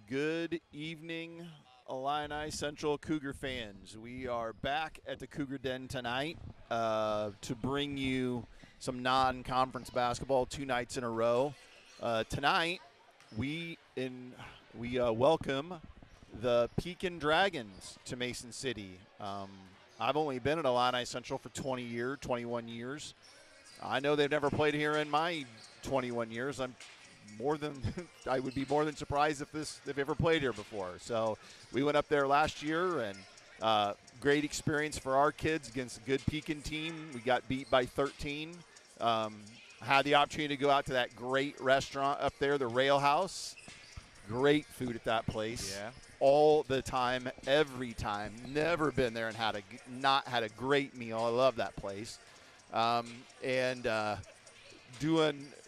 Good evening, Illini Central Cougar fans. We are back at the Cougar Den tonight to bring you some non-conference basketball 2 nights in a row. Tonight, we welcome the Pekin Dragons to Mason City. I've only been at Illini Central for 21 years. I know they've never played here in my 21 years. I would be more than surprised if they've ever played here before. So we went up there last year, and great experience for our kids against a good Pekin team. We got beat by 13. Had the opportunity to go out to that great restaurant up there, the Rail House. Great food at that place. Yeah. All the time, every time. Never been there and not had a great meal. I love that place.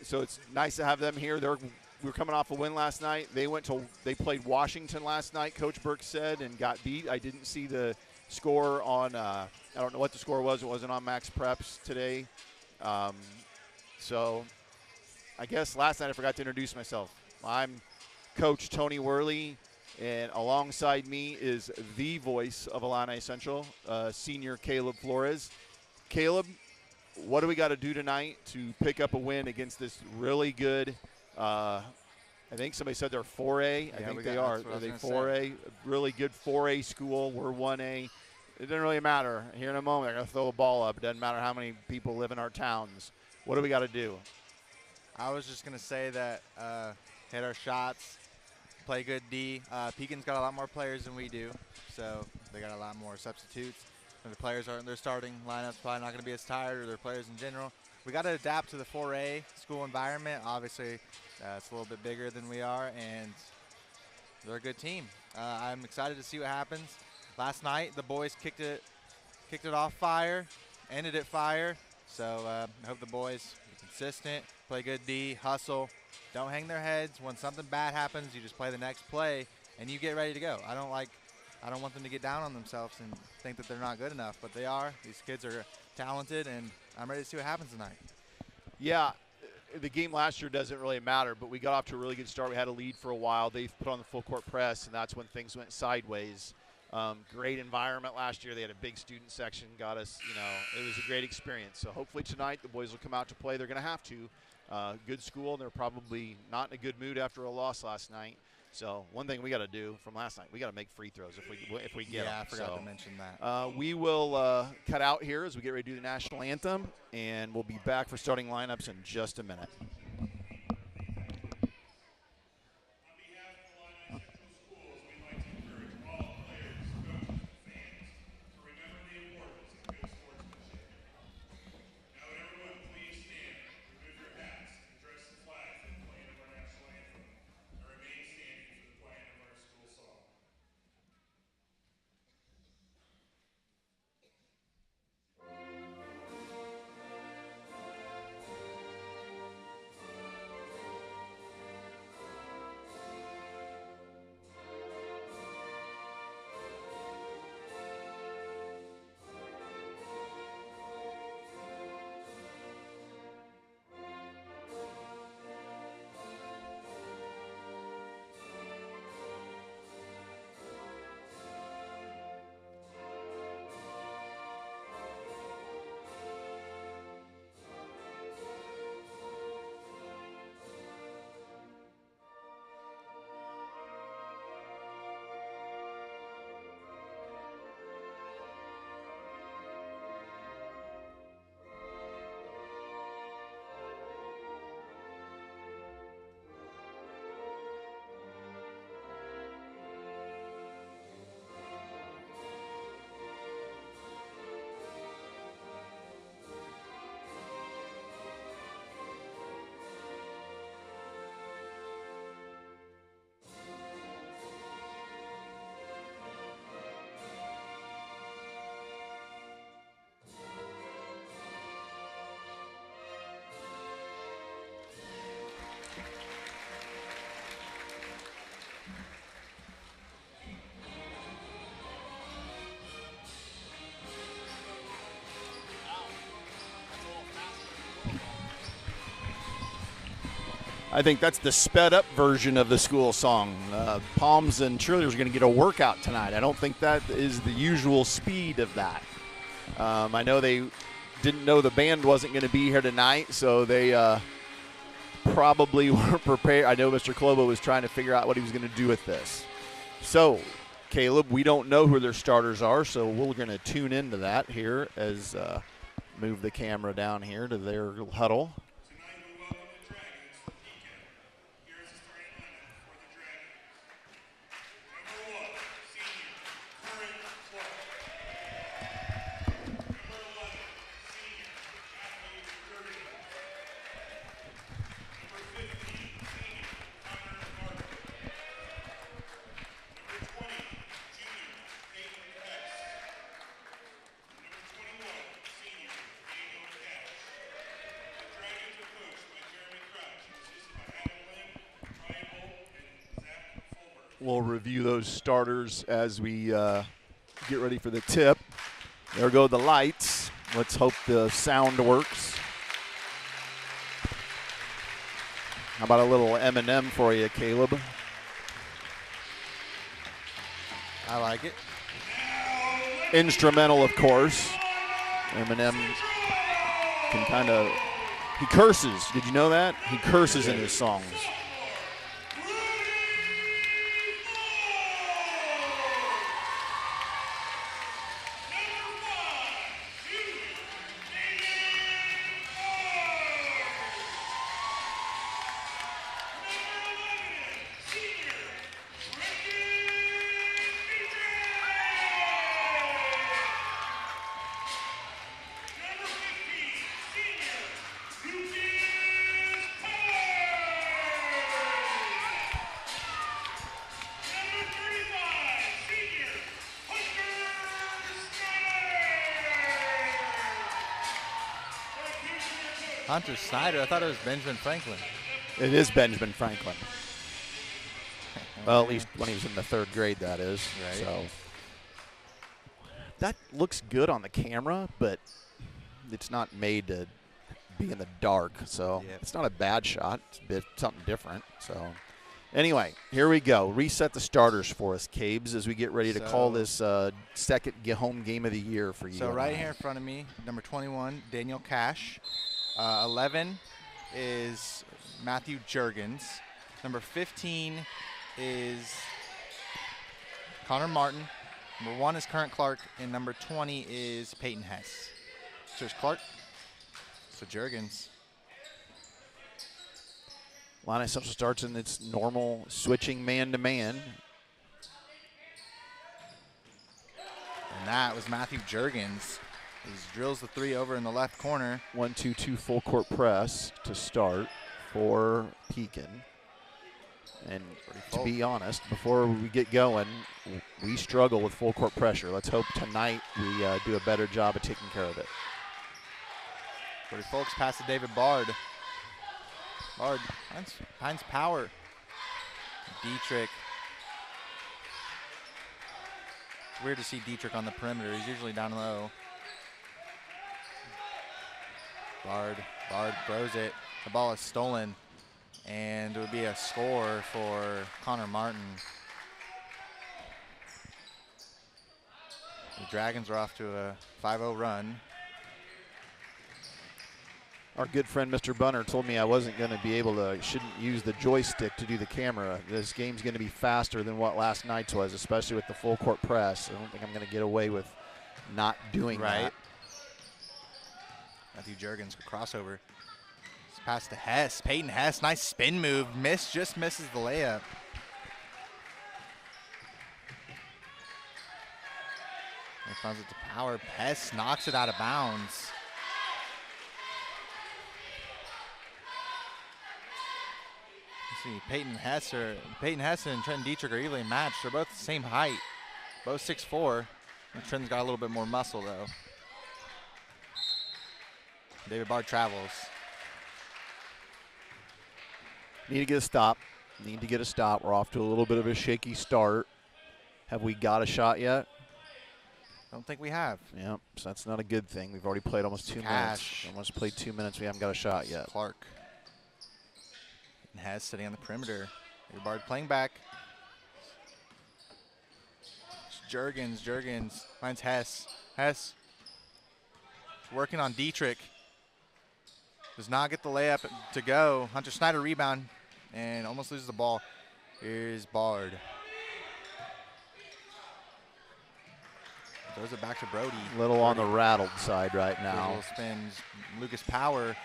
So it's nice to have them here. We were coming off a win last night. They played Washington last night, Coach Burke said, and got beat. I didn't see the score on I don't know what the score was. It wasn't on Max Preps today. So I guess last night I forgot to introduce myself. I'm Coach Tony Worley, and alongside me is the voice of Illini Central, senior Caleb Flores. Caleb, what do we got to do tonight to pick up a win against this really good, I think somebody said they're 4A. I think they are. Are they 4A? Really good 4A school. We're 1A. It doesn't really matter. Here in a moment, they're going to throw the ball up. It doesn't matter how many people live in our towns. What do we got to do? I was just going to say that hit our shots, play good D. Pekin's got a lot more players than we do, so they got a lot more substitutes. And the players their starting lineup's probably not going to be as tired, or their players in general. We got to adapt to the 4A school environment. Obviously, it's a little bit bigger than we are, and they're a good team. I'm excited to see what happens. Last night, the boys kicked it off fire, ended it fire. So I hope the boys are consistent, play good D, hustle, don't hang their heads. When something bad happens, you just play the next play, and you get ready to go. I don't want them to get down on themselves and think that they're not good enough, but they are. These kids are talented, and I'm ready to see what happens tonight. Yeah, the game last year doesn't really matter, but we got off to a really good start. We had a lead for a while. They've put on the full court press, and that's when things went sideways. Great environment last year. They had a big student section, got us, it was a great experience. So hopefully tonight the boys will come out to play. They're going to have to. Good school, and they're probably not in a good mood after a loss last night. So one thing we got to do from last night, we got to make free throws if we get them. Yeah, I forgot to mention that. We will cut out here as we get ready to do the national anthem, and we'll be back for starting lineups in just a minute. I think that's the sped up version of the school song. Palms and cheerleaders are going to get a workout tonight. I don't think that is the usual speed of that. I know they didn't know the band wasn't going to be here tonight, so they probably weren't prepared. I know Mr. Klobo was trying to figure out what he was going to do with this. So, Caleb, we don't know who their starters are, so we're going to tune into that here as move the camera down here to their huddle. We'll review those starters as we get ready for the tip. There go the lights. Let's hope the sound works. How about a little M&M for you, Caleb? I like it. Instrumental, of course. M&M can kind of, he curses. Did you know that? He curses in his songs. Hunter Snyder. I thought it was Benjamin Franklin. It is Benjamin Franklin. Well, at least when he was in the 3rd grade, that is. Right. So that looks good on the camera, but it's not made to be in the dark. So It's not a bad shot. It's a bit something different. So anyway, here we go. Reset the starters for us, Cabes, as we get ready to call this second home game of the year for you. So right here in front of me, number 21, Daniel Cash. 11 is Matthew Juergens. Number 15 is Connor Martin. Number 1 is Current Clark, and number 20 is Peyton Hess. So there's Clark. So Juergens. Illini Central starts in its normal switching man-to-man. And that was Matthew Juergens. He drills the 3 over in the left corner. 1-2-2 full court press to start for Pekin. And to be honest, before we get going, we struggle with full court pressure. Let's hope tonight we do a better job of taking care of it. Brody Folks pass to David Bard. Bard finds power. Dietrich. It's weird to see Dietrich on the perimeter. He's usually down low. Bard throws it. The ball is stolen, and it would be a score for Connor Martin. The Dragons are off to a 5-0 run. Our good friend Mr. Bunner told me I wasn't going to be able to, shouldn't use the joystick to do the camera. This game's going to be faster than what last night's was, especially with the full court press. I don't think I'm going to get away with not doing that. Matthew Juergens, crossover. It's pass to Hess. Peyton Hess, nice spin move. Just misses the layup. He finds it to power. Hess knocks it out of bounds. Let's see, Peyton Hess and Trenton Dietrich are evenly matched. They're both the same height, both 6'4". Trenton's got a little bit more muscle though. David Bard travels. Need to get a stop. We're off to a little bit of a shaky start. Have we got a shot yet? Don't think we have. Yeah, so that's not a good thing. We've already played almost 2 minutes. Almost played 2 minutes. We haven't got a shot yet. Clark. Hess sitting on the perimeter. Bard playing back. Jurgens finds Hess. Hess working on Dietrich. Does not get the layup to go. Hunter Snyder rebound and almost loses the ball. Here's Bard. Throws it back to Brody. A little on the rattled side right now. Little spins. Lucas Power.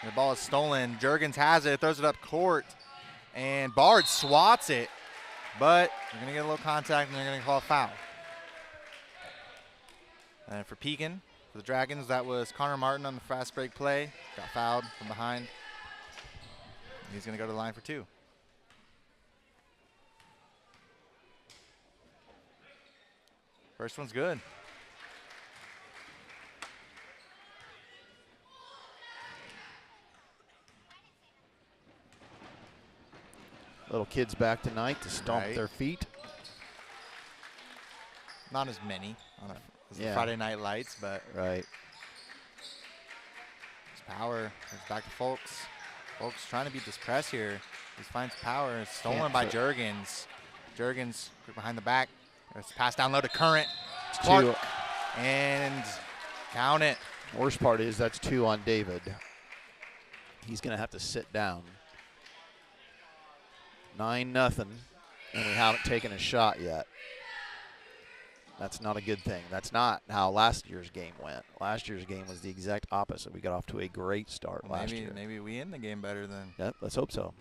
And the ball is stolen. Jurgens has it. Throws it up court. And Bard swats it. But they're going to get a little contact and they're going to call a foul. And for Pekin, for the Dragons, that was Connor Martin on the fast break play. Got fouled from behind. He's going to go to the line for 2. First one's good. Little kids back tonight to stomp Right. their feet. Not as many on as the Yeah. Friday Night Lights, but Right. it's Power. It's back to Folks. Folks trying to beat this press here. He finds Power. It's stolen Can't by fit. Jurgens. Jurgens quick behind the back. It's passed down low to Current. It's Clark. 2. And count it. Worst part is that's 2 on David. He's going to have to sit down. 9-0, and we haven't taken a shot yet. That's not a good thing. That's not how last year's game went. Last year's game was the exact opposite. We got off to a great start last year. Maybe we end the game better than Yep, let's hope so.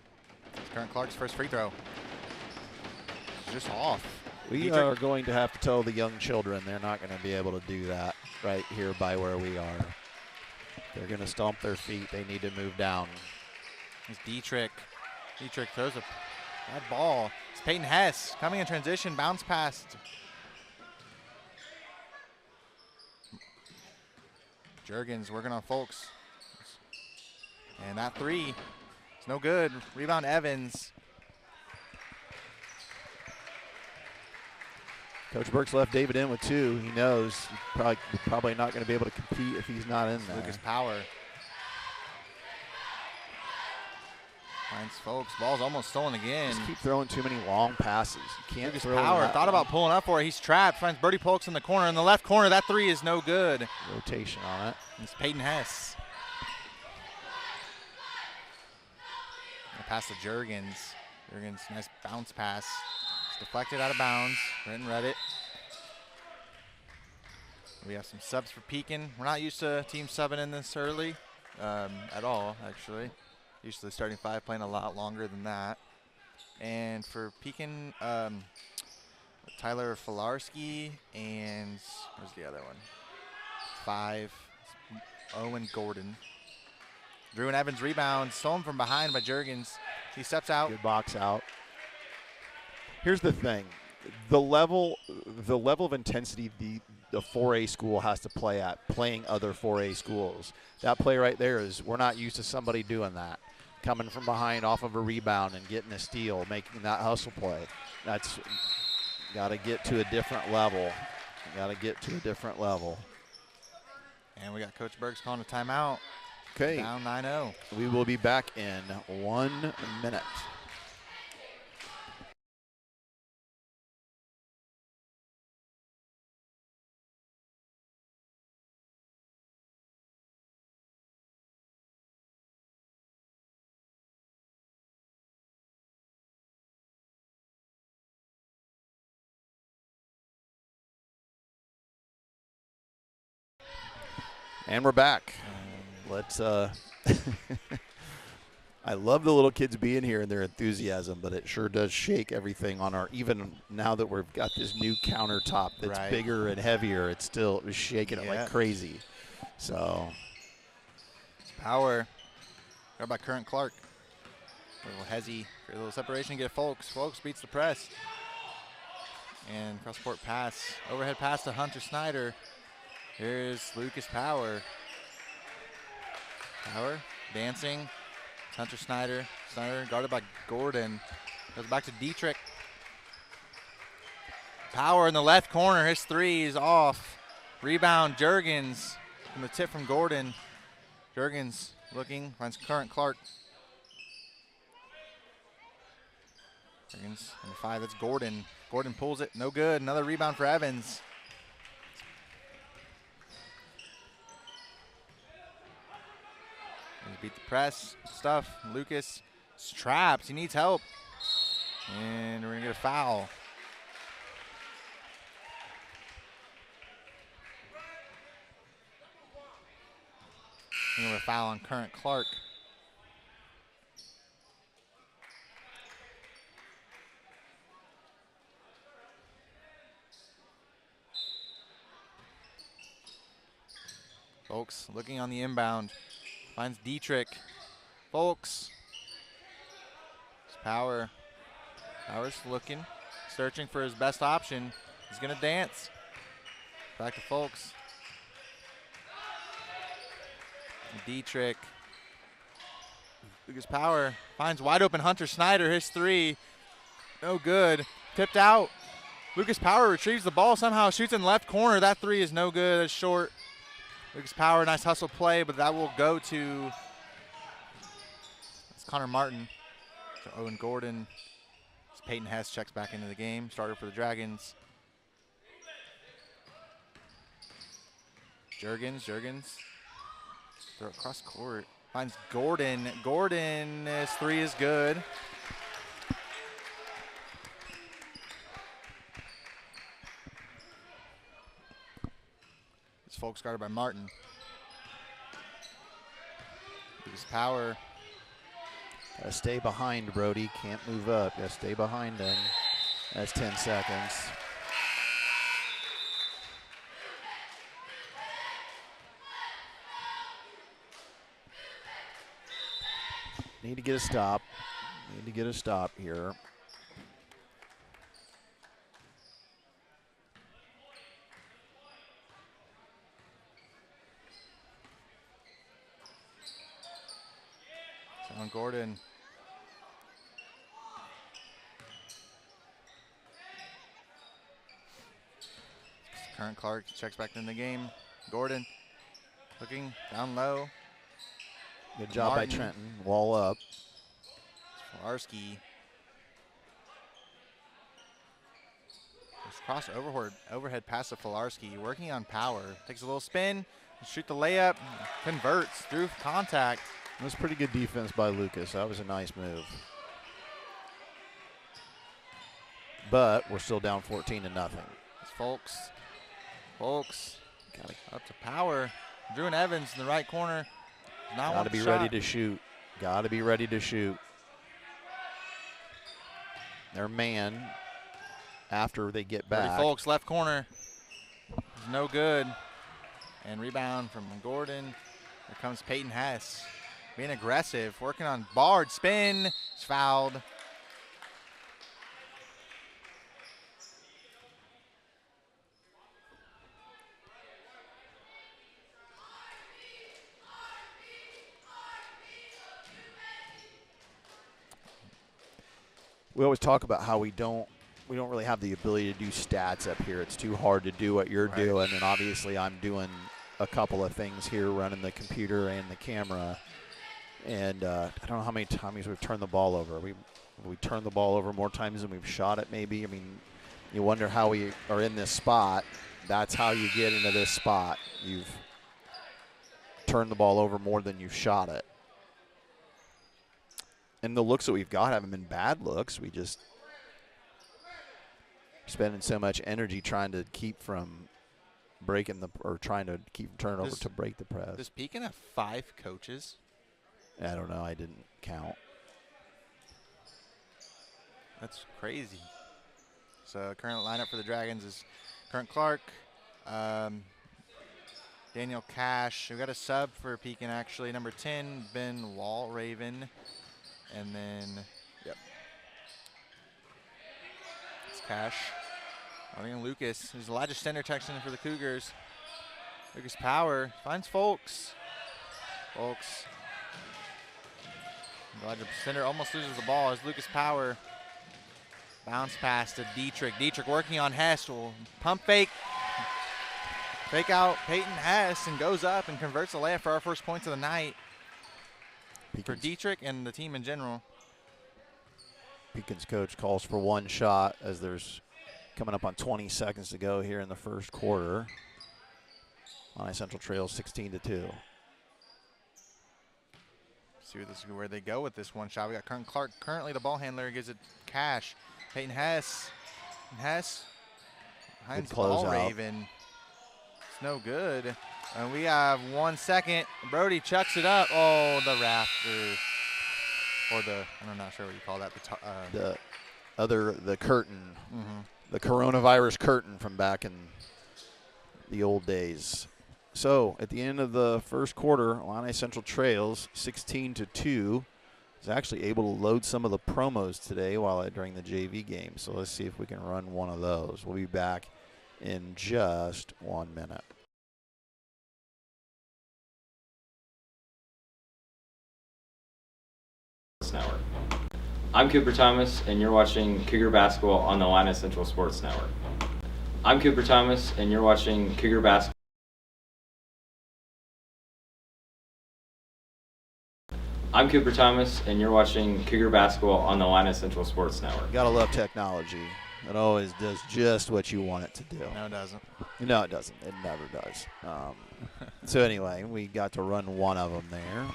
Current Clark's first free throw. It's just off. We Dietrich. are going to have to tell the young children they're not going to be able to do that right here by where we are. They're going to stomp their feet. They need to move down. It's Dietrich. Dietrich throws a bad ball. It's Peyton Hess coming in transition, bounce pass. Jurgens working on Folks. And that 3 is no good. Rebound Evans. Coach Burke's left David in with 2. He knows he's probably not going to be able to compete if he's not in there. Lucas Power. Finds Folks. Ball's almost stolen again. Just keep throwing too many long passes. You can't Lucas throw Power that thought about pulling up for it. He's trapped. Finds Birdie Polks in the corner. In the left corner, that 3 is no good. rotation on it. It's Peyton Hess. Pass to Jurgens. Jurgens, nice bounce pass. It's deflected out of bounds. Brenton read it. We have some subs for Pekin. We're not used to team subbing in this early at all, actually. Usually starting 5 playing a lot longer than that. And for Pekin, Tyler Filarski and where's the other one? 5, Owen Gordon. Drew and Evans rebound, stolen from behind by Jurgens. He steps out. Good box out. Here's the thing. The level of intensity the 4A school has to play at, playing other 4A schools. That play right there is, we're not used to somebody doing that. Coming from behind off of a rebound and getting a steal, making that hustle play. That's got to get to a different level. Got to get to a different level. And we got Coach Bergs calling a timeout. Okay. Down 9-0. We will be back in 1 minute. And we're back. Let's I love the little kids being here and their enthusiasm, but it sure does shake everything on our, even now that we've got this new countertop that's Right. bigger and heavier, it's still shaking it like crazy. So Power. Got by Current Clark. A little hezzy. A little separation. Get Folks. Folks beats the press. And cross-court pass. Overhead pass to Hunter Snyder. Here's Lucas Power. Power dancing. It's Hunter Snyder. Snyder guarded by Gordon. Goes back to Dietrich. Power in the left corner. His 3 is off. Rebound Jurgens. From the tip from Gordon. Jurgens looking. Finds Current Clark. Dragons, number 5, that's Gordon. Gordon pulls it, no good. Another rebound for Evans. Beat the press, stuff. Lucas is trapped, he needs help. And we're gonna get a foul. We're gonna get a foul on Current Clark. Folks looking on the inbound. Finds Dietrich. Folks. It's Power. Power's looking, searching for his best option. He's gonna dance. Back to Folks. Dietrich. Lucas Power finds wide open Hunter Snyder. His 3. No good. Tipped out. Lucas Power retrieves the ball, somehow shoots in left corner. That 3 is no good. That's short. Lucas Power, nice hustle play, but that will go to Connor Martin. So Owen Gordon. Peyton Hess checks back into the game. Starter for the Dragons. Jurgens. Throw it across court. Finds Gordon. Gordon's 3 is good. This Folks guarded by Martin. Lucas Power. Gotta stay behind, Brody. Can't move up. Gotta stay behind him. That's 10 seconds. Need to get a stop. Need to get a stop here. On Gordon. Current Clark checks back in the game. Gordon looking down low. Good job Martin. by Trenton. Wall up. Falarski. Cross overhead pass to Falarski. Working on Power. Takes a little spin. Shoot the layup. Converts through contact. That was pretty good defense by Lucas. That was a nice move. But we're still down 14-0. It's Folks. Up to Power. Drew and Evans in the right corner. Got to be ready to shoot. Got to be ready to shoot. Their man, after they get back. Folks, left corner. It's no good. And rebound from Gordon. Here comes Peyton Hess. Being aggressive, working on Bard. Spin. It's fouled. We always talk about how we don't really have the ability to do stats up here. It's too hard to do what you're doing, and obviously I'm doing a couple of things here, running the computer and the camera. And I don't know how many times we've turned the ball over. We turned the ball over more times than we've shot it, maybe. I mean, you wonder how we are in this spot. That's how you get into this spot. You've turned the ball over more than you've shot it. And the looks that we've got haven't been bad looks. We just spending so much energy trying to keep from breaking trying to keep turnover to break the press. Does Pekin have 5 coaches? I don't know. I didn't count. That's crazy. So current lineup for the Dragons is Current Clark, Daniel Cash. We got a sub for Pekin actually. Number 10, Ben Walraven. And then, it's Cash. I think Lucas. There's Elijah Stender texting for the Cougars. Lucas Power finds Folks. Elijah Stender almost loses the ball as Lucas Power. Bounce pass to Dietrich. Dietrich working on Hess. Will pump fake. Fake out Peyton Hess and goes up and converts the layup for our first points of the night. For Dietrich and the team in general. Pekin's coach calls for one shot as there's coming up on 20 seconds to go here in the first quarter. Illini Central trails 16-2. See where they go with this one shot. We got Kern Clark, currently the ball handler, gives it Cash. Peyton Hess. Hines ball Raven. It's no good. And we have 1 second. Brody chucks it up. Oh, the rafter. Or I'm not sure what you call that. The curtain. The coronavirus curtain from back in the old days. So at the end of the first quarter, Illini Central trails 16-2. Was actually able to load some of the promos today during the JV game. So let's see if we can run one of those. We'll be back in just 1 minute. Network. I'm Cooper Thomas, and you're watching Cougar Basketball on the Illini Central Sports Network. I'm Cooper Thomas, and you're watching Cougar Basketball. I'm Cooper Thomas, and you're watching Cougar Basketball on the Illini Central Sports Network. Gotta love technology. It always does just what you want it to do. No, it doesn't. No, it doesn't. It never does. So anyway, we got to run one of them there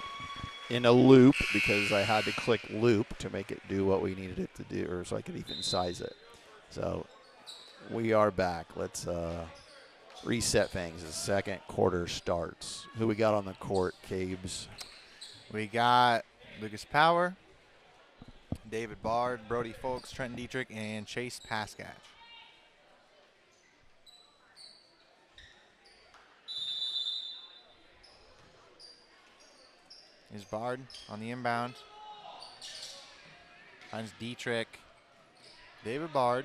in a loop because I had to click loop to make it do what we needed it to do, or so I could even size it. So we are back. Let's reset things. The second quarter starts. Who we got on the court, Cabes? We got Lucas Power, David Bard, Brody Folks, Trenton Dietrich, and Chase Paskatch. Here's Bard on the inbound. Finds Dietrich. David Bard.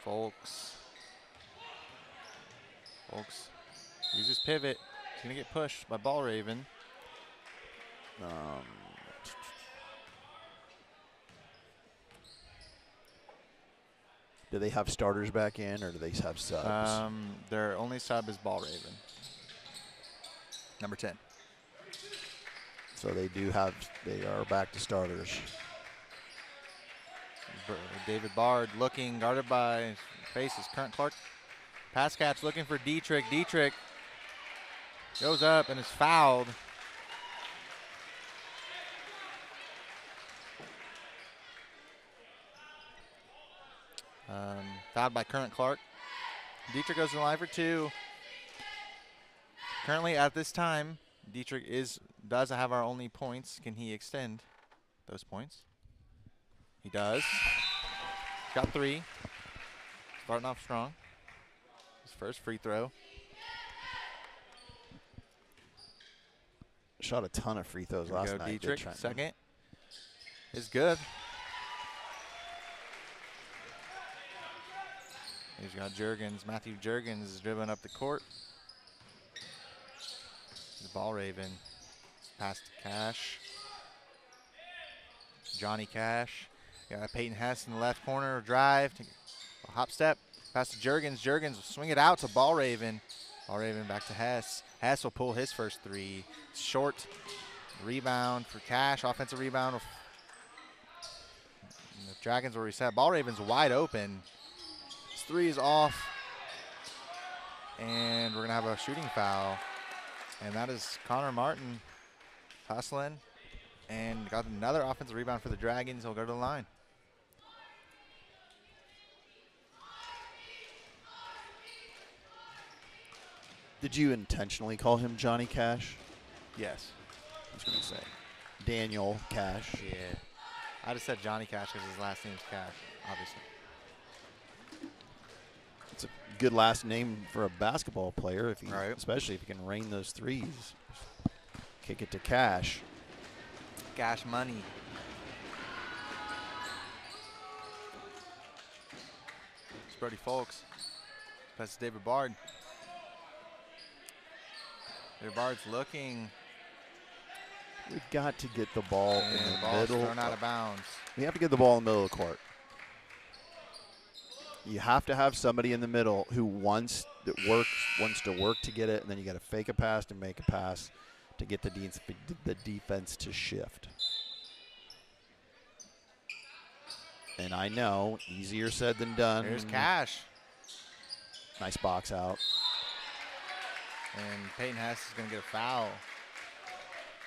Folks uses pivot. He's going to get pushed by Ball Raven. Do they have starters back in, or do they have subs? Their only sub is Ball Raven, number 10. So they are back to starters. David Bard looking, guarded by faces. Current Clark. Pass catch looking for Dietrich. Dietrich goes up and is fouled. Fouled by Current Clark. Dietrich goes to the line for two. Currently at this time, Dietrich does have our only points. Can he extend those points? He does. Got three. Starting off strong. His first free throw. Shot a ton of free throws last night. Dietrich, second. Is good. He's got Juergens. Matthew Juergens is dribbling up the court. The Ball Raven. Pass to Cash. Johnny Cash. Got Peyton Hess in the left corner. Drive. A hop step. Pass to Juergens. Juergens will swing it out to Ball Raven. Ball Raven back to Hess. Hess will pull his first three. Short. Rebound for Cash. Offensive rebound. The Dragons will reset. Ball Raven's wide open. His three is off. And we're going to have a shooting foul. And that is Connor Martin hustling. And got another offensive rebound for the Dragons. He'll go to the line. Did you intentionally call him Johnny Cash? Yes. I was going to say Daniel Cash. Yeah. I just said Johnny Cash because his last name is Cash, obviously. It's a good last name for a basketball player, right. Especially if he can rain those threes. Kick it to Cash. Cash money. It's Brody Folks. Pass to David Bard. David Bard's looking. We've got to get the ball in the middle. Thrown out of bounds. We have to get the ball in the middle of the court. You have to have somebody in the middle who, once that wants to work to get it, and then you got to fake a pass to make a pass to get the defense to shift. And I know, easier said than done. Here's Cash. Nice box out. And Peyton Hess is going to get a foul.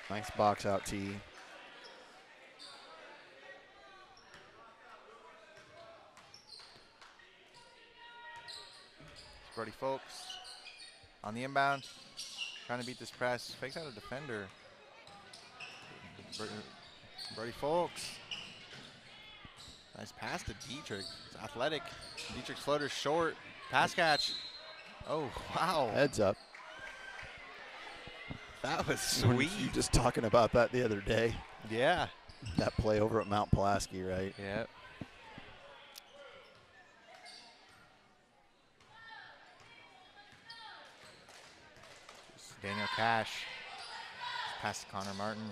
Nice box out, T. Brody Folks on the inbound, trying to beat this press. Fakes out a defender. Brody Folks. Nice pass to Dietrich. It's athletic. Dietrich's floater short. Pass catch. Oh, wow. Heads up. That was sweet. You were just talking about that the other day. Yeah. That play over at Mount Pulaski, right? Yeah. Daniel Cash. Pass to Connor Martin.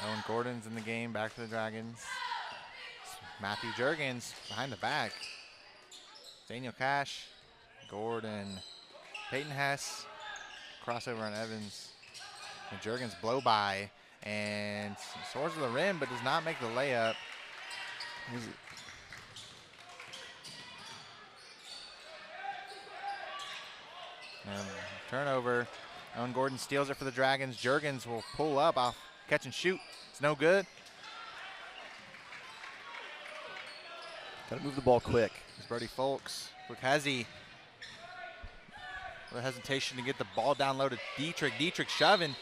Owen Gordon's in the game, back to the Dragons. Matthew Juergens behind the back. Daniel Cash, Gordon, Peyton Hess, crossover on Evans. And Juergens blow by and soars to the rim, but does not make the layup. Turnover. Owen Gordon steals it for the Dragons. Juergens will pull up off catch and shoot. It's no good. Got to move the ball quick. It's Brody Folks. Look, Hezzy. The hesitation to get the ball down low to Dietrich. Dietrich shoving.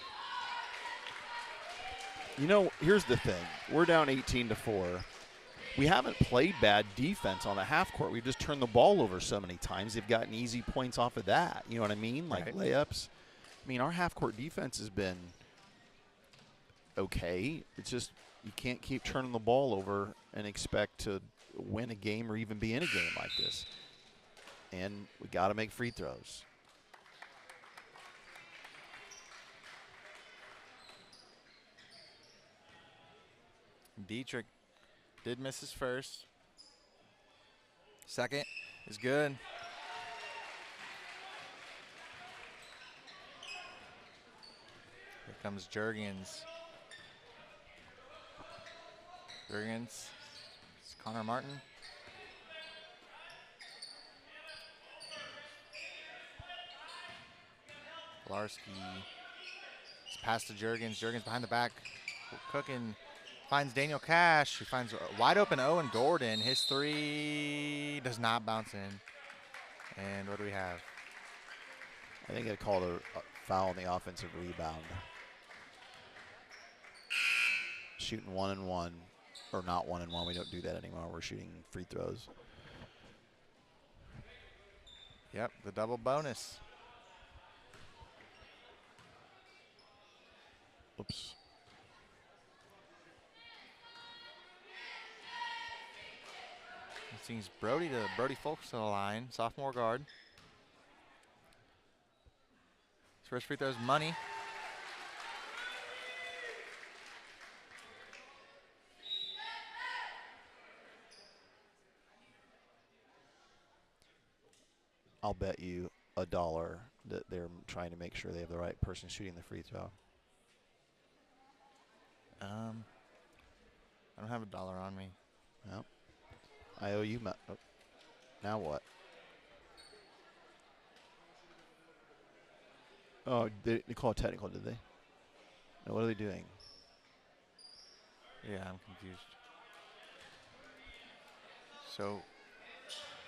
You know, here's the thing. We're down 18-4. We haven't played bad defense on the half court. We've just turned the ball over so many times. They've gotten easy points off of that. You know what I mean? Like right. Layups. I mean, our half court defense has been okay. It's just you can't keep turning the ball over and expect to win a game or even be in a game like this. And we got to make free throws. Dietrich did miss his first. Second is good. Here comes Juergens. Juergens. It's Connor Martin. Larski. It's pass to Juergens. Juergens behind the back. Cooking. Finds Daniel Cash. He finds a wide open Owen Gordon. His three does not bounce in. And what do we have? I think they called a foul on the offensive rebound. Shooting 1-and-1, or not 1-and-1. We don't do that anymore. We're shooting free throws. Yep, the double bonus. Oops. It seems Brody Folks to the line, sophomore guard. His first free throw is money. I'll bet you $1 that they're trying to make sure they have the right person shooting the free throw. I don't have $1 on me. No. I owe you. Oh. Now what? Oh, they call it technical, did they? No, what are they doing? Yeah, I'm confused. So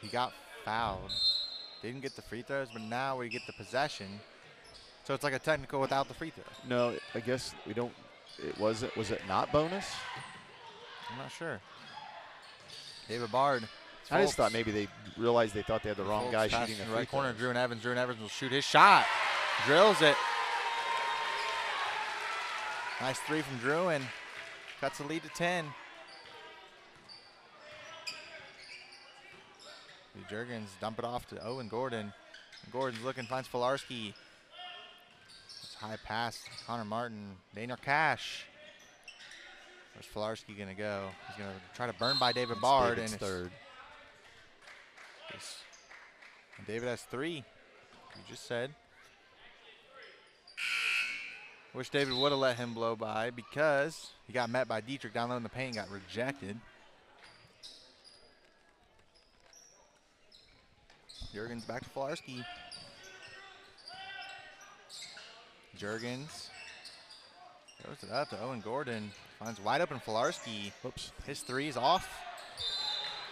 he got fouled. Didn't get the free throws, but now we get the possession. So it's like a technical without the free throw. No, I guess we don't. Was it not bonus? I'm not sure. David Bard. I just thought maybe they realized they thought they had the wrong guy shooting the free right corner. throws. Drew and Evans. Drew and Evans will shoot his shot. Drills it. Nice three from Drew and cuts the lead to 10. Juergens dump it off to Owen Gordon. Gordon's looking, finds Filarski. It's a high pass. Connor Martin. Daniel Cash. Where's Filarski going to go? He's going to try to burn by David Bard. David's third. And David has 3. You just said. Wish David would have let him blow by because he got met by Dietrich down low in the paint, got rejected. Jurgens back to Filarski. Jurgens goes it up to Owen Gordon. Finds wide open Filarski. Whoops. His 3 is off.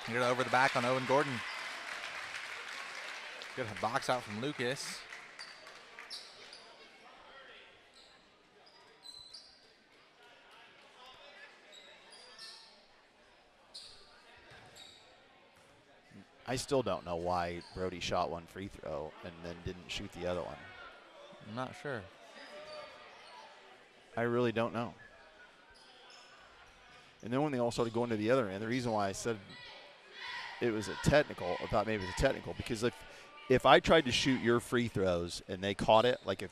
Get it over the back on Owen Gordon. Good box out from Lucas. I still don't know why Brody shot one free throw and then didn't shoot the other one. I'm not sure. I really don't know. And then when they all started going to the other end, the reason why I said it was a technical, I thought maybe it was a technical, because if I tried to shoot your free throws and they caught it, like if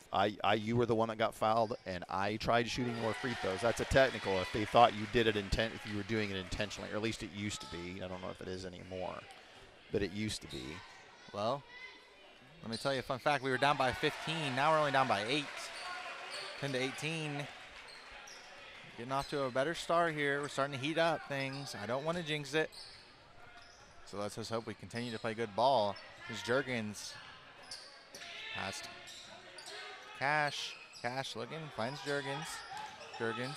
you were the one that got fouled and I tried shooting more free throws, that's a technical if they thought you did it if you were doing it intentionally, or at least it used to be. I don't know if it is anymore, but it used to be. Well, let me tell you a fun fact. We were down by 15. Now we're only down by 8. 10 to 18. Getting off to a better start here. We're starting to heat up things. I don't want to jinx it. So let's just hope we continue to play good ball. Here's Jurgens. Past Cash. Cash looking. Finds Jurgens. Jurgens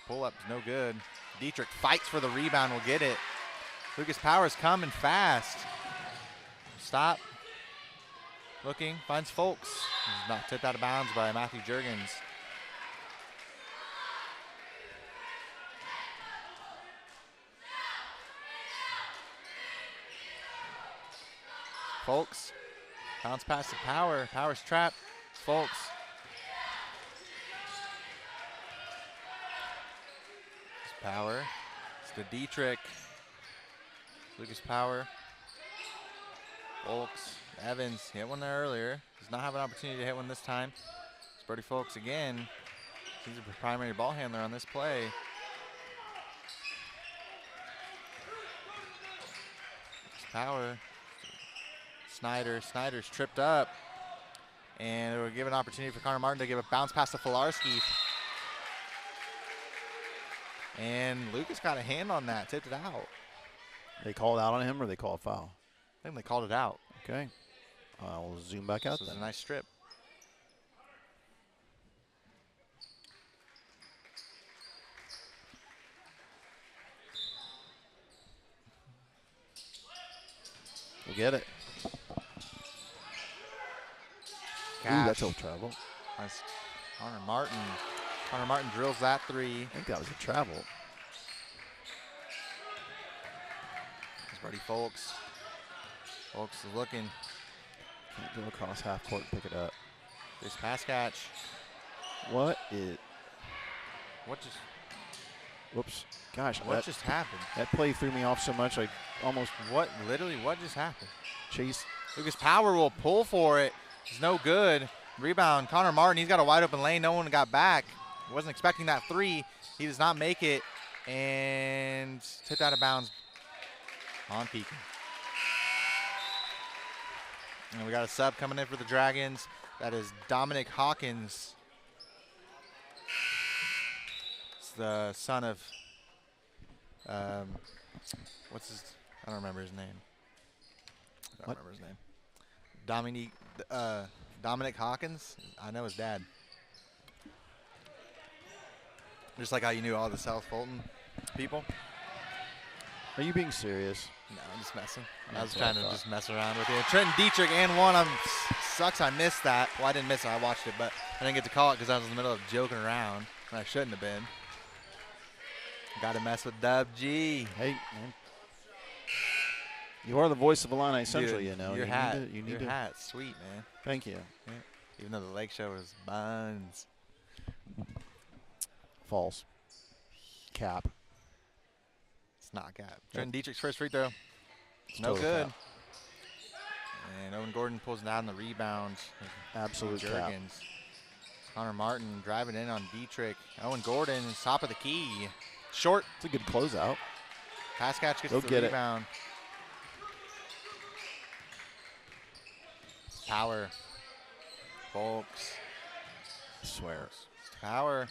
pull up is no good. Dietrich fights for the rebound. Will get it. Lucas Powers coming fast. Stop. Looking. Finds Folks. He's not tipped out of bounds by Matthew Jurgens. Folks. Bounce pass to Power. Power's trapped. Folks. It's Power. It's to Dietrich. Lucas Power. Folks. Evans hit one there earlier. Does not have an opportunity to hit one this time. It's Brody Folks again. He's the primary ball handler on this play. It's Power. Snyder's tripped up. And it will give an opportunity for Connor Martin to give a bounce pass to Filarski. And Lucas got a hand on that, tipped it out. They called out on him or they call a foul? I think they called it out. Okay. I'll zoom back out This was then. a nice strip. We'll get it. Cash. Ooh, that's old travel. That's Connor Martin. Connor Martin drills that 3. I think that was a travel. It's Brody Folks. Folks is looking. Can't go across half court and pick it up. There's pass catch. What just whoops. Gosh, what just happened? that play threw me off so much I almost What just happened? chased. Lucas Power will pull for it. It's no good. Rebound, Connor Martin. He's got a wide open lane. No one got back. Wasn't expecting that 3. He does not make it. And tipped out of bounds on Pekin. And we got a sub coming in for the Dragons. That is Dominic Hawkins. It's the son of, I don't remember his name. Dominic Hawkins. I know his dad. Just like how you knew all the South Fulton people. Are you being serious? No, I'm just messing. I That's was what I trying to thought. just mess around with you. Trenton Dietrich and one. Sucks I missed that. Well, I didn't miss it. I watched it, but I didn't get to call it because I was in the middle of joking around, and I shouldn't have been. Got to mess with Dub G. Hey, man. You are the voice of Illini Central, Dude, you know. Your Your hat's sweet, man. Thank you. Yeah. Even though the Lake Show was buns. False. Cap. It's not cap. Trenton Dietrich's first free throw. It's No total good. cap. And Owen Gordon pulls down the rebound. Absolute cap. Jurgens. Connor Martin driving in on Dietrich. Owen Gordon is top of the key. Short. It's a good closeout. Pass catch gets Go the get it. rebound. Power. Folks. I swear. Power.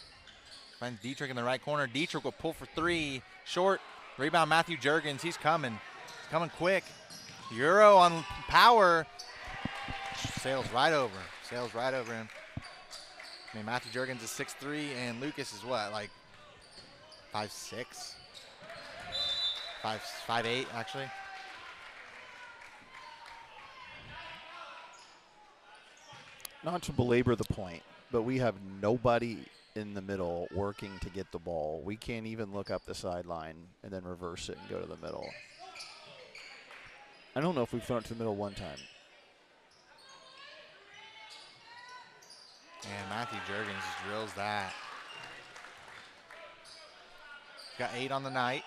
Finds Dietrich in the right corner. Dietrich will pull for three. Short. Rebound, Matthew Juergens. He's coming. He's coming quick. Euro on Power. Sails right over. Sails right over him. I mean, Matthew Juergens is 6'3", and Lucas is what, like 5'6"? 5'8", actually. Not to belabor the point, but we have nobody in the middle working to get the ball. We can't even look up the sideline and then reverse it and go to the middle. I don't know if we've thrown it to the middle one time. And Matthew Juergens just drills that. Got 8 on the night.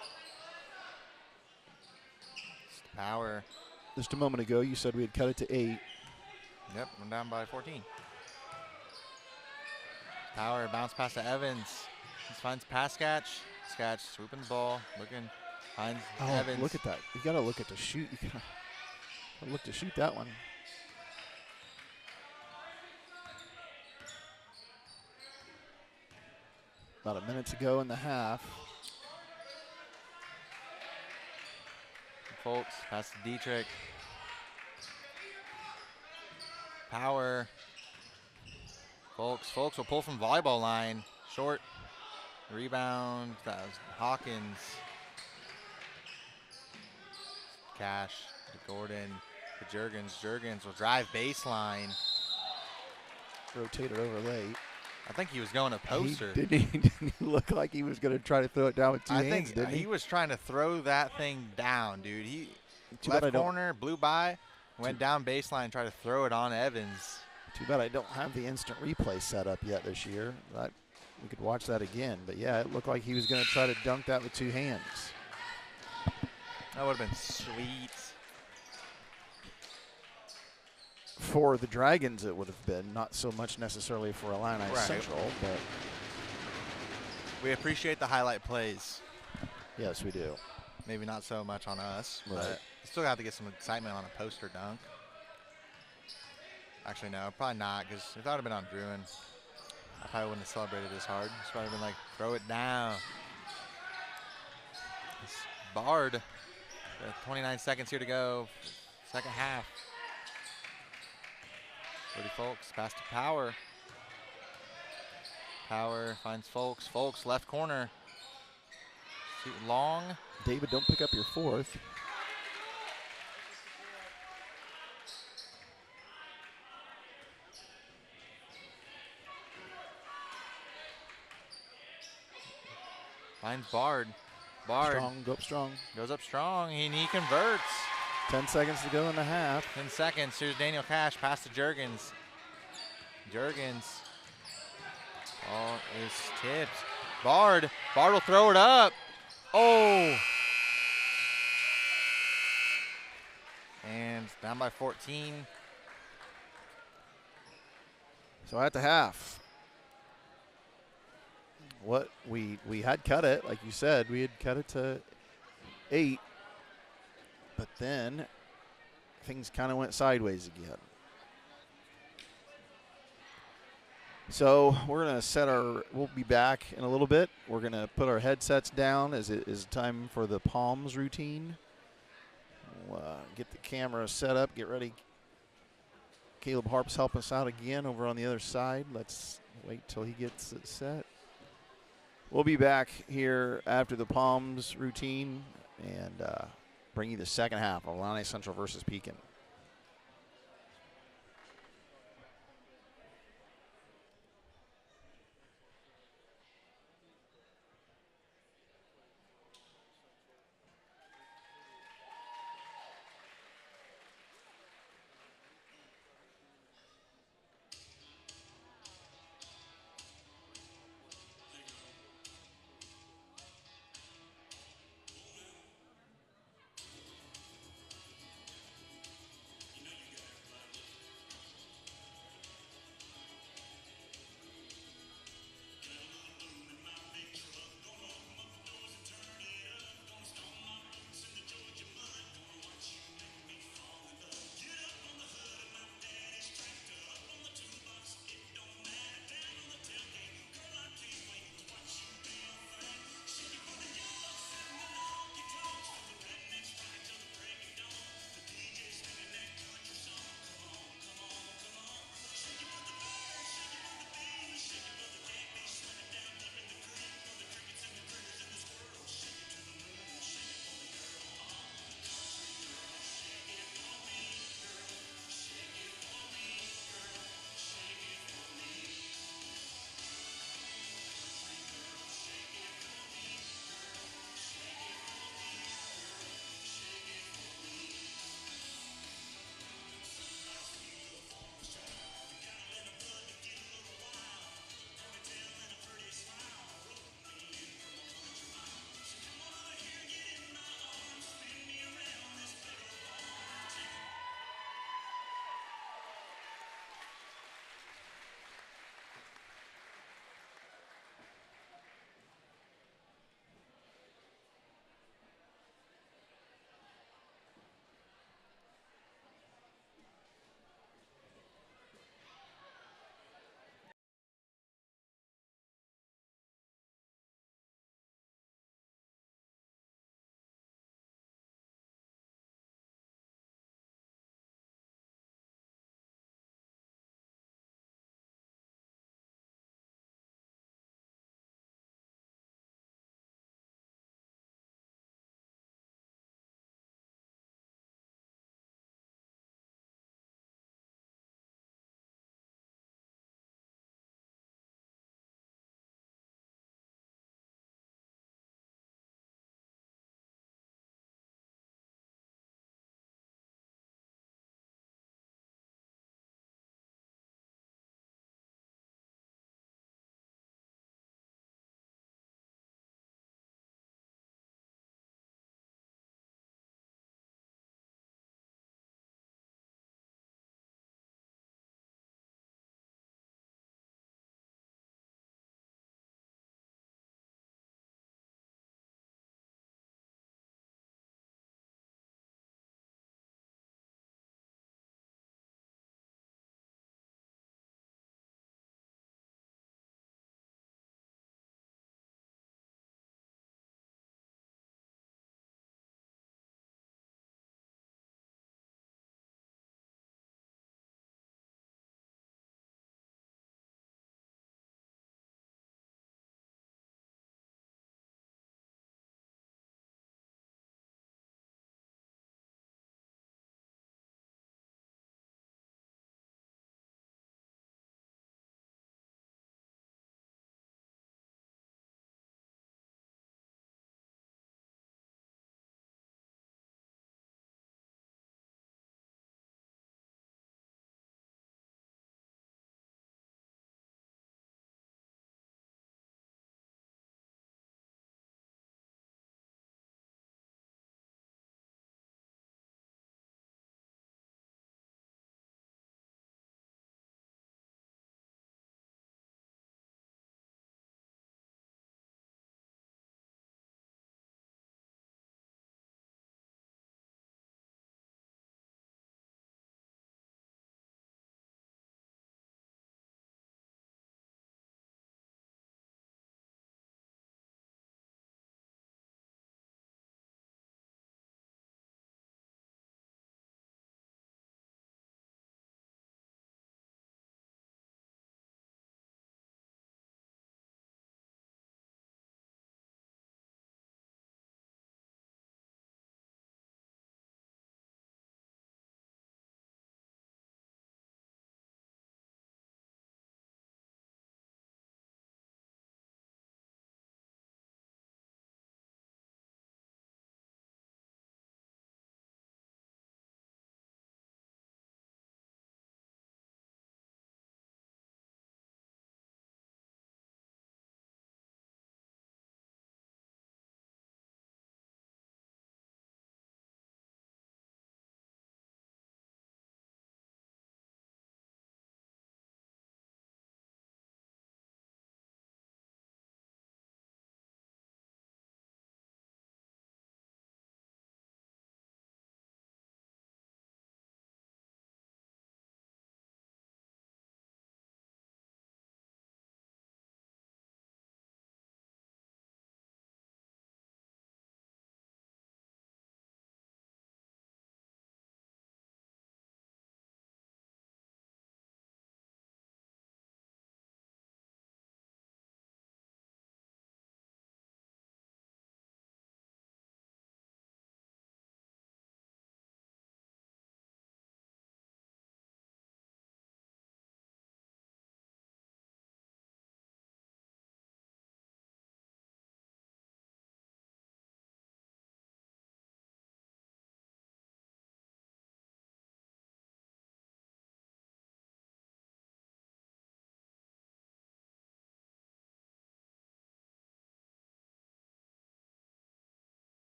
Power. Just a moment ago, you said we had cut it to 8. Yep, we're down by 14. Power, bounce pass to Evans. He finds Paskatch. Skatch swooping the ball, looking, finds Evans. Look at that. You got to look at the shoot. You got to look to shoot that one. About a minute to go in the half. Folks, pass to Dietrich. Power. Folks will pull from volleyball line. Short. Rebound. That was Hawkins. Cash to Gordon. To Juergens. Juergens will drive baseline. Rotated over late. I think he was going to poster. Didn't he look like he was going to try to throw it down with two hands, think didn't he was trying to throw that thing down, dude. He Too bad left corner, blew by, went down baseline, tried to throw it on Evans. Too bad I don't have the instant replay set up yet this year. We could watch that again. But, yeah, it looked like he was going to try to dunk that with two hands. That would have been sweet. For the Dragons, it would have been. Not so much necessarily for Illini Central. But we appreciate the highlight plays. Yes, we do. Maybe not so much on us, Right. but we still have to get some excitement on a poster dunk. Actually, no, probably not, because if that would have been on Druin, I probably wouldn't have celebrated this hard. It's probably been like, throw it down. It's Bard. 29 seconds here to go. Second half. Brody Folks, pass to Power. Power finds Folks. Folks, left corner. Shoot long. David, don't pick up your fourth. Finds Bard. Bard Strong, go up strong. goes up strong, and he converts. 10 seconds to go in the half. 10 seconds. Here's Daniel Cash. Pass to Juergens. Juergens. Ball is tipped. Bard. Bard will throw it up. Oh. And down by 14. So at the half, what we had cut it, like you said, we had cut it to 8. But then things kind of went sideways again. So we're going to we'll be back in a little bit. We're going to put our headsets down as it is time for the Palms routine. We'll get the camera set up, get ready. Caleb Harp's helping us out again over on the other side. Let's wait till he gets it set. We'll be back here after the Palms routine and bring you the second half of Illini Central versus Pekin.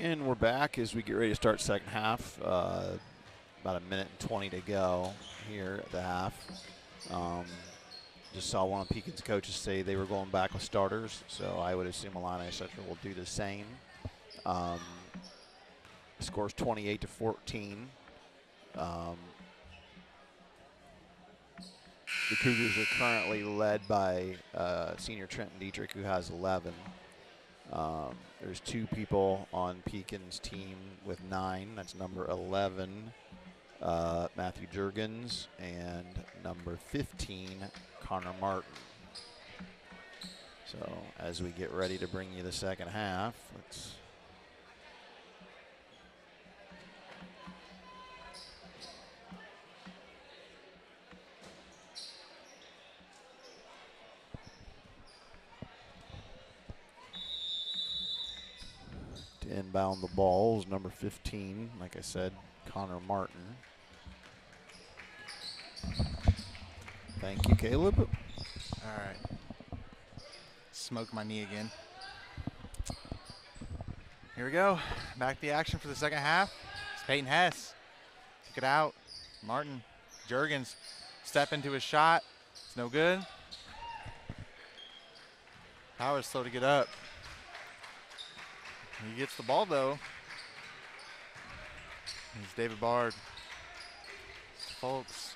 And we're back as we get ready to start second half. About a minute and 20 to go here at the half. Just saw one of Pekin's coaches say they were going back with starters, so I would assume Illini Central will do the same. Scores 28-14. The Cougars are currently led by senior Trenton Dietrich, who has 11. There's 2 people on Pekin's team with 9. That's number 11, Matthew Jurgens, and number 15, Connor Martin. So as we get ready to bring you the second half, let's to inbound the ball is number 15, like I said, Connor Martin. Thank you, Caleb. All right. Smoked my knee again. Here we go. Back to the action for the second half. It's Peyton Hess. Took it out. Martin. Jurgens. Step into his shot. It's no good. Power's slow to get up. He gets the ball, though. It's David Bard. Folks.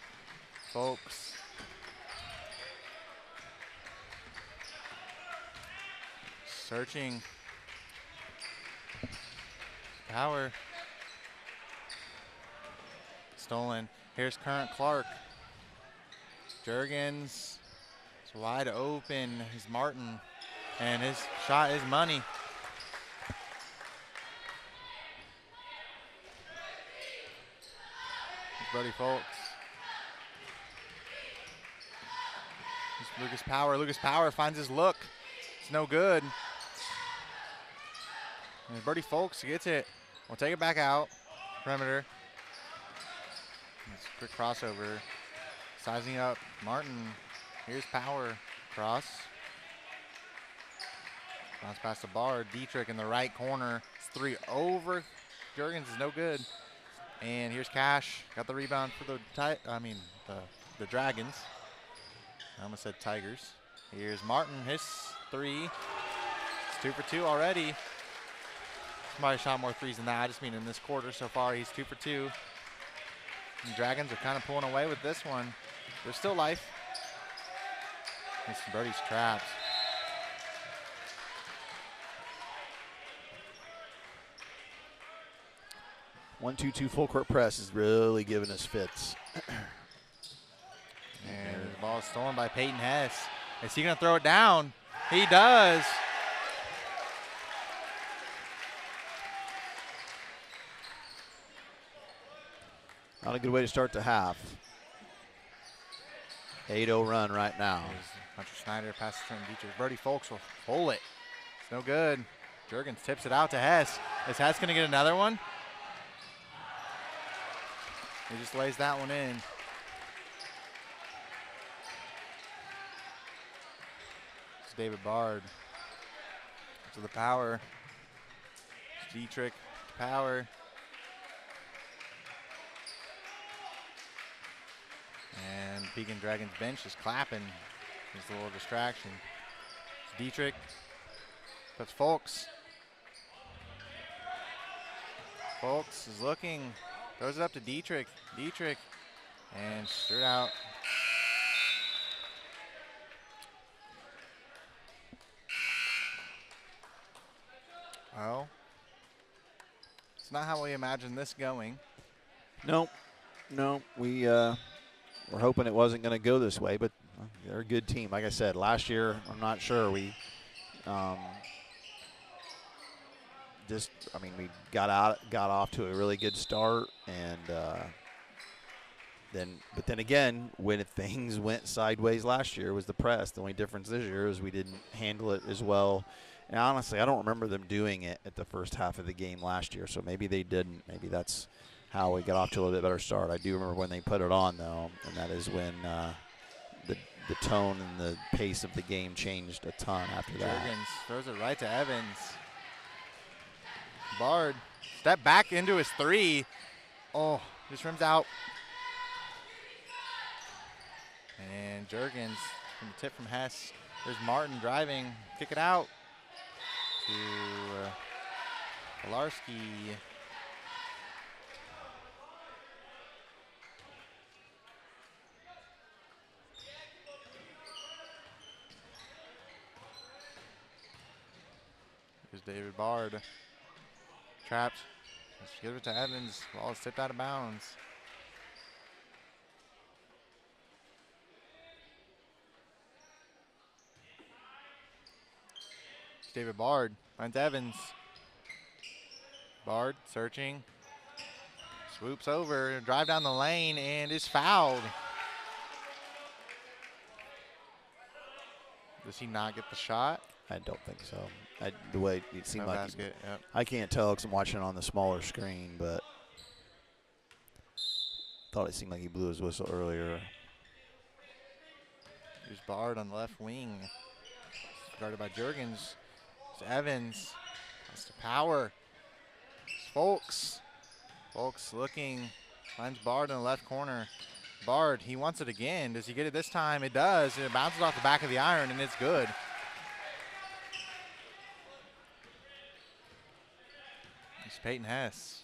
Searching. Power. Stolen. Here's Current Clark. Jurgens. It's wide open. He's Martin. And his shot is money. Brody Folks. Lucas Power. Lucas Power finds his look. It's no good. And Brody Folks gets it. We'll take it back out. Perimeter. That's a quick crossover. Sizing up Martin. Here's Power. Cross. Bounce past the bar. Dietrich in the right corner. It's 3 over. Jurgens is no good. And here's Cash. Got the rebound for the Dragons. I almost said Tigers. Here's Martin. His 3. It's 2 for 2 already. Somebody shot more threes than that. I just mean in this quarter so far, he's 2 for 2. And Dragons are kind of pulling away with this one. There's still life. It's Brody's trapped. One, 2, full court press is really giving us fits. And the ball is stolen by Peyton Hess. Is he going to throw it down? He does. Not a good way to start the half. 8-0 run right now. Hunter Snyder passes to Dietrich. Brody Folks will pull it. It's no good. Jurgens tips it out to Hess. Is Hess going to get another one? He just lays that one in. It's David Bard. To the Power. It's Dietrich. Power. And Pekin Dragons bench is clapping. Just a little distraction. It's Dietrich. Puts Folks. Folks is looking. Throws it up to Dietrich. Dietrich. And straight out. Well, it's not how we imagined this going. No, we were hoping it wasn't going to go this way, but they're a good team. Like I said, last year, I'm not sure we we got off to a really good start, and then again, when things went sideways last year was the press. The only difference this year is we didn't handle it as well. And honestly, I don't remember them doing it at the first half of the game last year, so maybe they didn't. Maybe that's how we got off to a little bit better start. I do remember when they put it on, though, and that is when the tone and the pace of the game changed a ton after that. Jurgens throws it right to Evans. Bard, step back into his three. Oh, just rims out. And Juergens from the tip from Hess. There's Martin driving, kick it out to Kolarski. Here's David Bard. Trapped. Let's give it to Evans. Ball is tipped out of bounds. David Bard finds Evans. Bard searching. Swoops over, drive down the lane, and is fouled. Does he not get the shot? I don't think so. The way it seemed No like basket, yep. I can't tell because I'm watching it on the smaller screen, but thought it seemed like he blew his whistle earlier. Here's Bard on the left wing. Guarded by Juergens. It's Evans. That's the power. It's Folks. Folks looking. Finds Bard in the left corner. Bard, he wants it again. Does he get it this time? It does. It bounces off the back of the iron, and it's good. It's Peyton Hess.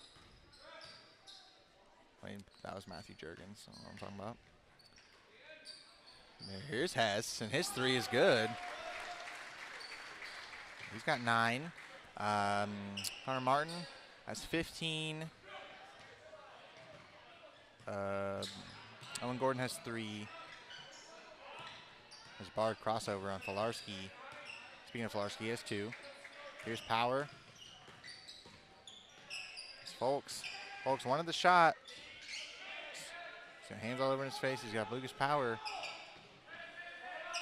Wait, that was Matthew Juergens. I don't know what I'm talking about. Here's Hess, and his three is good. He's got 9. Hunter Martin has 15. Owen Gordon has 3. There's Bard crossover on Filarski. Speaking of Filarski, he has 2. Here's Power. Here's Folks. Folks wanted the shot. He's got hands all over his face. He's got Lucas Power.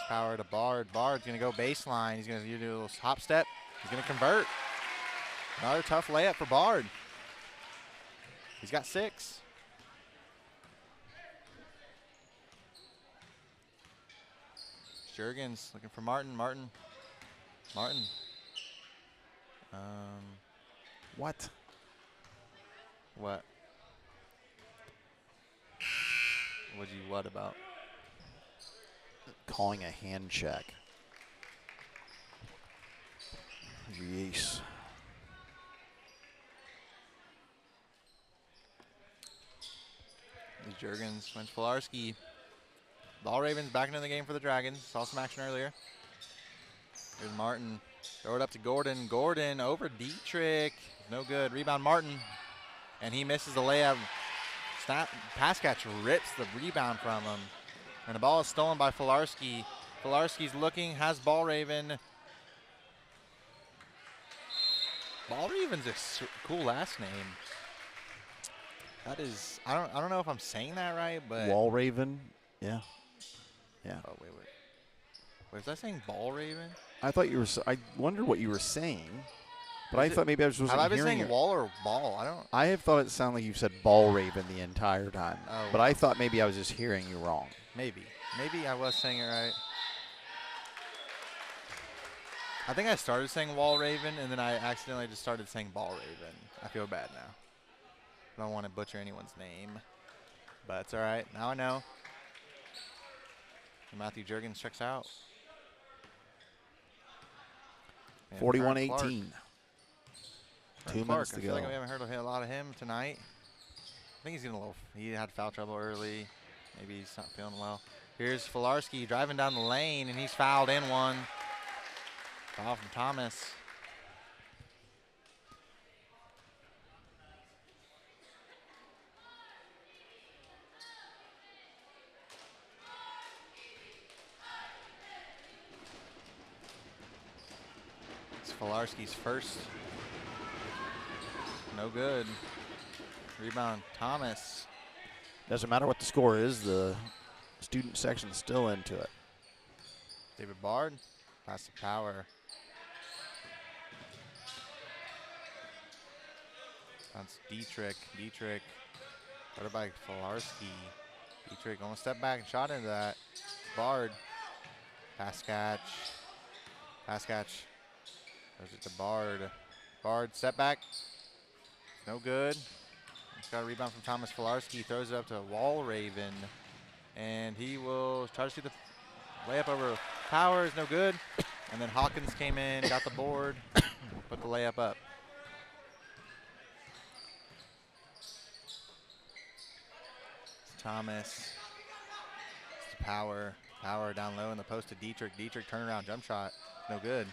Power to Bard. Bard's going to go baseline. He's going to do a little hop step. He's going to convert. Another tough layup for Bard. He's got 6. Juergens looking for Martin. Martin. What? What? What'd you what about? Calling a hand check. Yes. Juergens wins Filarski. Ball Ravens back into the game for the Dragons. Saw some action earlier. Here's Martin. Throw it up to Gordon. Gordon over Dietrich. No good. Rebound Martin. And he misses the layup. Pass catch rips the rebound from him. And the ball is stolen by Filarski. Filarski's looking, has Ball Raven. Ball Raven's a cool last name. That is, I don't know if I'm saying that right, but Wall Raven. Yeah. Yeah. Oh wait. Was I saying Ball Raven? I thought you were. I wonder what you were saying, but I thought maybe I was Have wasn't I been hearing saying it. wall or ball? I don't. I have thought it sounded like you said Ball Raven the entire time, Oh. but I thought maybe I was just hearing you wrong. Maybe I was saying it right. I think I started saying Wall Raven, and then I accidentally just started saying Ball Raven. I feel bad now. I don't want to butcher anyone's name, but it's all right. Now I know. And Matthew Juergens checks out. 41-18. 2 minutes to I go. feel like we haven't heard a lot of him tonight. I think he's getting a little. He had foul trouble early. Maybe he's not feeling well. Here's Filarski driving down the lane, and he's fouled in one. Foul from Thomas. It's Filarski's first. No good. Rebound, Thomas. Doesn't matter what the score is, the student section's still into it. David Bard, pass to Power. That's Dietrich. Guarded by Filarski. Dietrich almost stepped back and shot into that. Bard. Pass catch. Goes it to Bard. Bard, step back. No good. He's got a rebound from Thomas Filarski. Throws it up to Walraven. And he will try to shoot the layup over Powers. No good. And then Hawkins came in, got the board, put the layup up. It's Thomas. It's Power. Power down low in the post to Dietrich. Dietrich turnaround jump shot. No good.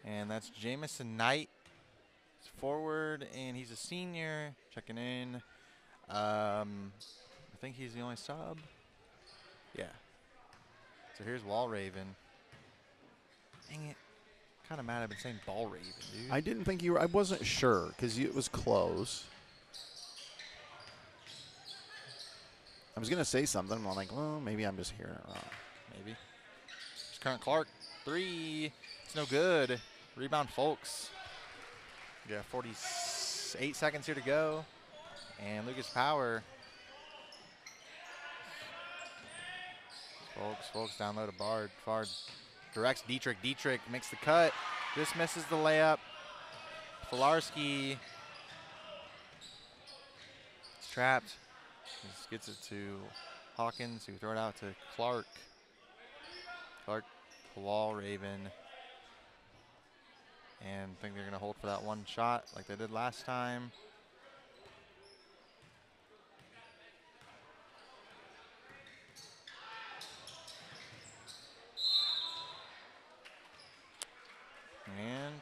And that's Jamison Knight. He's forward, and he's a senior. Checking in. I think he's the only sub. Yeah. So here's Walraven. Dang it. Kind of mad I've been saying Ballraven, dude. I didn't think you were. I wasn't sure because it was close. I was going to say something. I'm like, well, maybe I'm just hearing it wrong. Maybe. It's Current Clark. 3. It's no good. Rebound, Folks. Yeah, 48 seconds here to go. And Lucas Power. Folks down low to Bard. Bard directs Dietrich. Dietrich makes the cut. Just misses the layup. Filarski is trapped. Just gets it to Hawkins, who throw it out to Clark. Clark to Walraven. And I think they're going to hold for that one shot like they did last time. And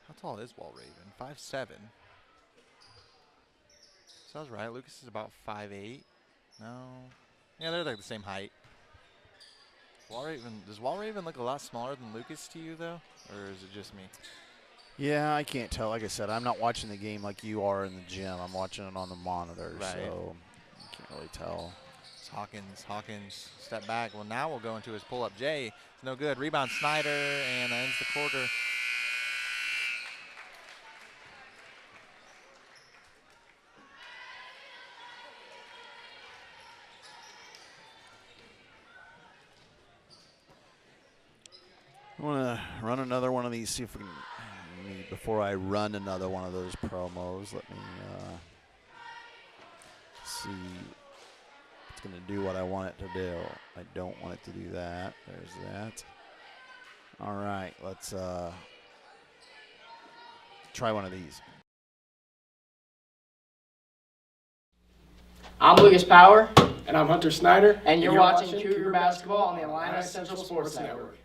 how tall is Walraven? 5'7". Sounds right. Lucas is about 5'8". No. Yeah, they're like the same height. Does Walraven look a lot smaller than Lucas to you, though? Or is it just me? Yeah, I can't tell. Like I said, I'm not watching the game like you are in the gym. I'm watching it on the monitor, right. So I can't really tell. It's Hawkins, step back. Well, now we'll go into his pull-up J. It's no good. Rebound Snyder, and that ends the quarter. I want to run another one of these, see if we can, before I run another one of those promos, let me see if it's going to do what I want it to do. I don't want it to do that. There's that. All right, let's try one of these. I'm Lucas Power. And I'm Hunter Snyder. And you're watching Cougar Basketball on the Illini Central Sports Network.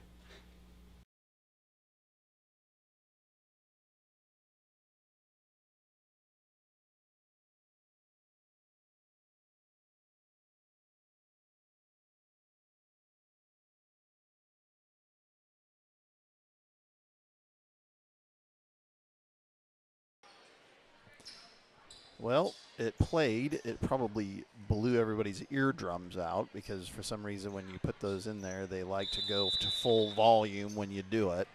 Well, it played. It probably blew everybody's eardrums out because for some reason when you put those in there, they like to go to full volume when you do it.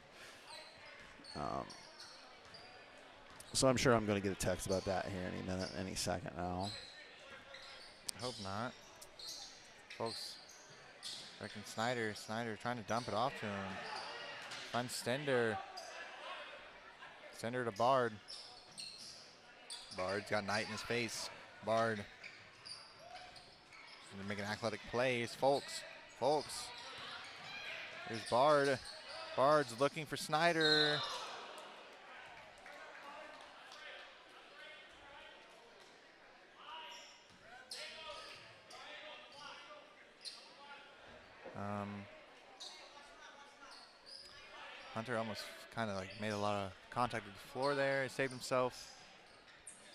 So I'm sure I'm going to get a text about that here any minute, any second now. I hope not. Folks, reckon Snyder trying to dump it off to him. Finds Stender. Stender to Bard. Bard's got Knight in his face. Bard. Gonna make an athletic play. Folks. Here's Bard. Bard's looking for Snyder. Hunter almost kind of like made a lot of contact with the floor there. He saved himself.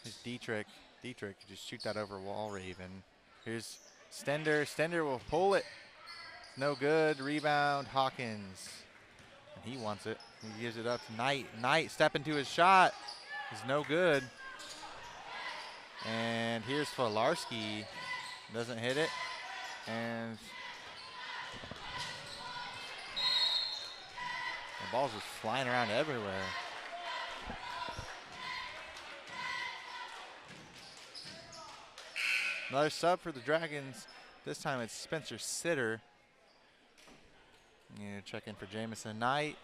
Here's Dietrich. Dietrich just shoot that over Walraven. Here's Stender. Stender will pull it. No good. Rebound, Hawkins. And he wants it. He gives it up to Knight. Knight step into his shot. Is no good. And here's Filarski. Doesn't hit it. And the ball's just flying around everywhere. Another sub for the Dragons. This time it's Spencer Sitter. Check in for Jamison Knight.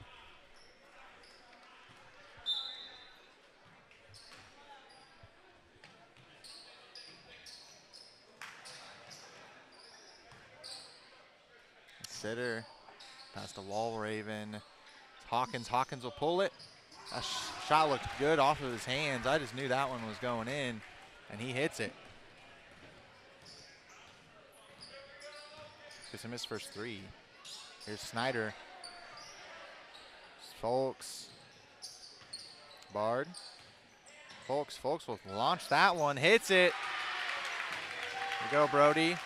Sitter past the wall, Raven. Hawkins will pull it. That shot looked good off of his hands. I just knew that one was going in, and he hits it. Gives him his first three. Here's Snyder. Folks. Bard. Folks will launch that one. Hits it. There you go, Brody.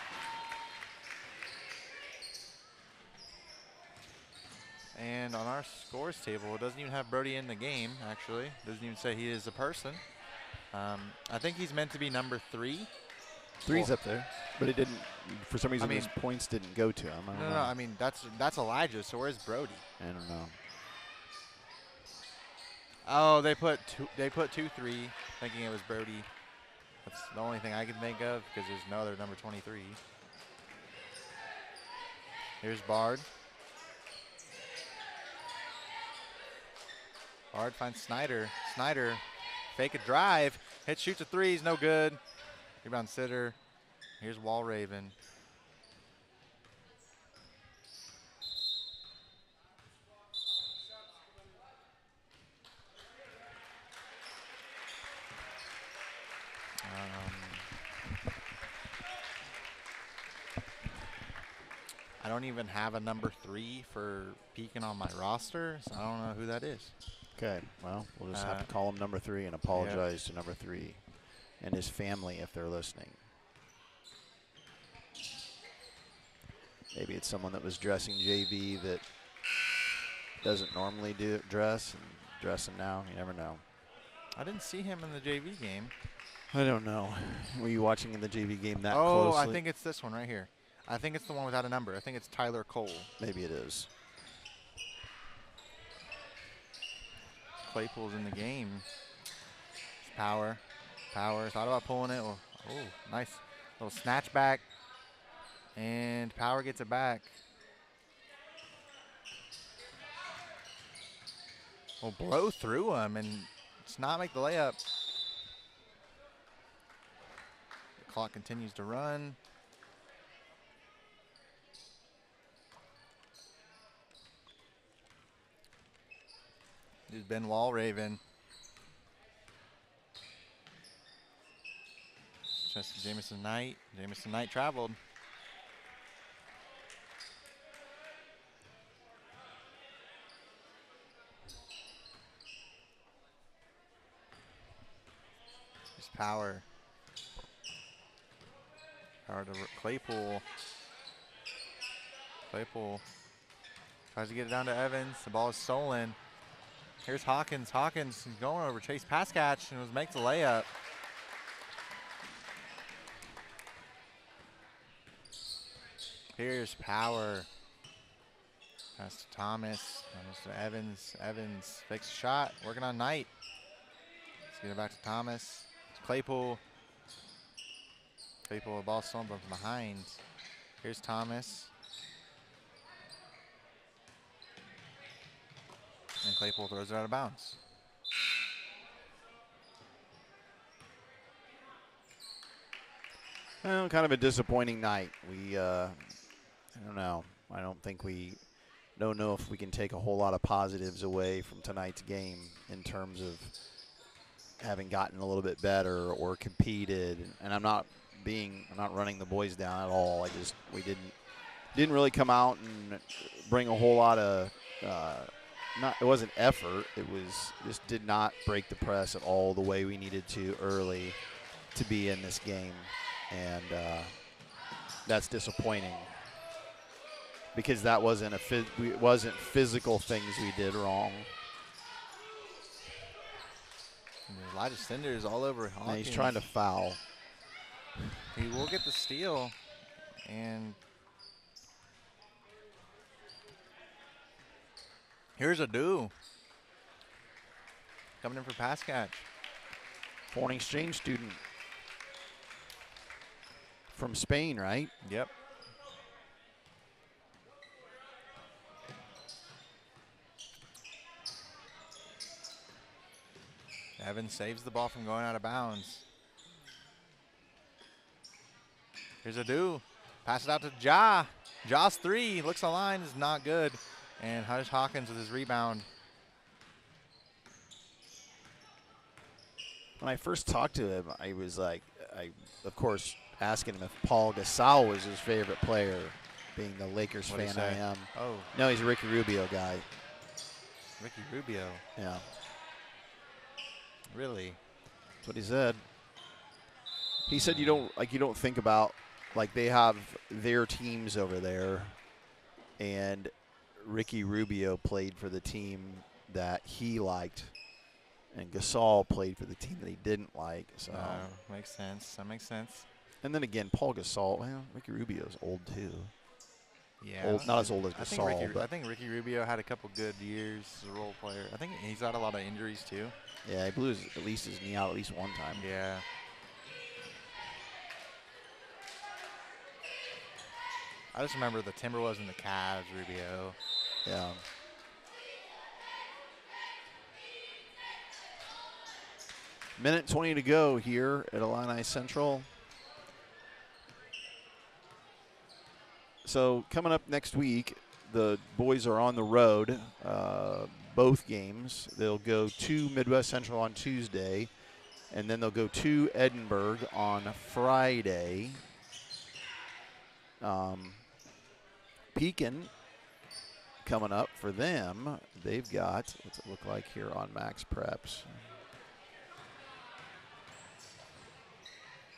And on our scores table, it doesn't even have Brody in the game, actually. It doesn't even say he is a person. I think he's meant to be number 3. Three's up there, but it didn't. For some reason, his points didn't go to him. No. I mean, that's Elijah. So where's Brody? I don't know. Oh, they put 2-3, thinking it was Brody. That's the only thing I can think of because there's no other number 23. Here's Bard. Bard finds Snyder. Snyder, fake a drive. Shoots a 3, he's no good. Rebound Sitter. Here's Wall Raven. I don't even have a number 3 for Pekin on my roster, so I don't know who that is. Okay, well, we'll just have to call him number 3 and apologize to number 3 and his family if they're listening. Maybe it's someone that was dressing JV that doesn't normally dress and dressing now. You never know. I didn't see him in the JV game. I don't know. Were you watching in the JV game that closely? closely? I think it's this one right here. I think it's the one without a number. I think it's Tyler Cole. Maybe it is. Claypool's in the game. Power. Thought about pulling it. Oh, nice. Little snatch back. And Power gets it back. Will blow through him and just not make the layup. The clock continues to run. Here's Ben Wallraven. Just Jamison Knight. Jamison Knight traveled. Here's Power. Power to Claypool. Claypool tries to get it down to Evans. The ball is stolen. Here's Hawkins. Hawkins is going over Chase pass catch and makes the layup. Here's Power. Pass to Thomas. Thomas to Evans. Evans fakes a shot. Working on Knight. Let's get it back to Thomas. It's Claypool. Claypool, the ball stolen from behind. Here's Thomas. And Claypool throws it out of bounds. Well, kind of a disappointing night. I don't know. I don't know if we can take a whole lot of positives away from tonight's game in terms of having gotten a little bit better or competed. And I'm not running the boys down at all. We didn't really come out and bring a whole lot of it wasn't effort. It was just did not break the press at all the way we needed to early to be in this game, and that's disappointing because that wasn't wasn't physical things we did wrong. And Elijah Stender is all over Hawkins. And he's trying to foul. He will get the steal, and here's Adu coming in for pass catch. Foreign exchange student. from Spain, right? Yep. Evans saves the ball from going out of bounds. Here's a do. Pass it out to Ja. Ja's three. Looks the line is not good. And Hush Hawkins with his rebound. When I first talked to him, I was like, of course, asking him if Paul Gasol was his favorite player, being the Lakers What'd he fan I say? am. Oh, No, he's a Ricky Rubio guy. Ricky Rubio. Yeah, Really? that's what he said. He said you don't think about, like, they have their teams over there, and Ricky Rubio played for the team that he liked, and Gasol played for the team that he didn't like. So, Makes sense. That makes sense. and then again, Paul Gasol. Well, Ricky Rubio's old too. Yeah. Old, not as old as I think, Gasol, I think Ricky Rubio had a couple good years as a role player. I think he's had a lot of injuries too. yeah, he blew at least his knee out at least one time. Yeah. I just remember the Timberwolves and the Cavs, Rubio. Yeah. Minute 20 to go here at Illini Central. So coming up next week, the boys are on the road, both games. They'll go to Midwest Central on Tuesday, and then they'll go to Edinburgh on Friday. Pekin coming up for them. They've got, what's it look like here on Max Preps?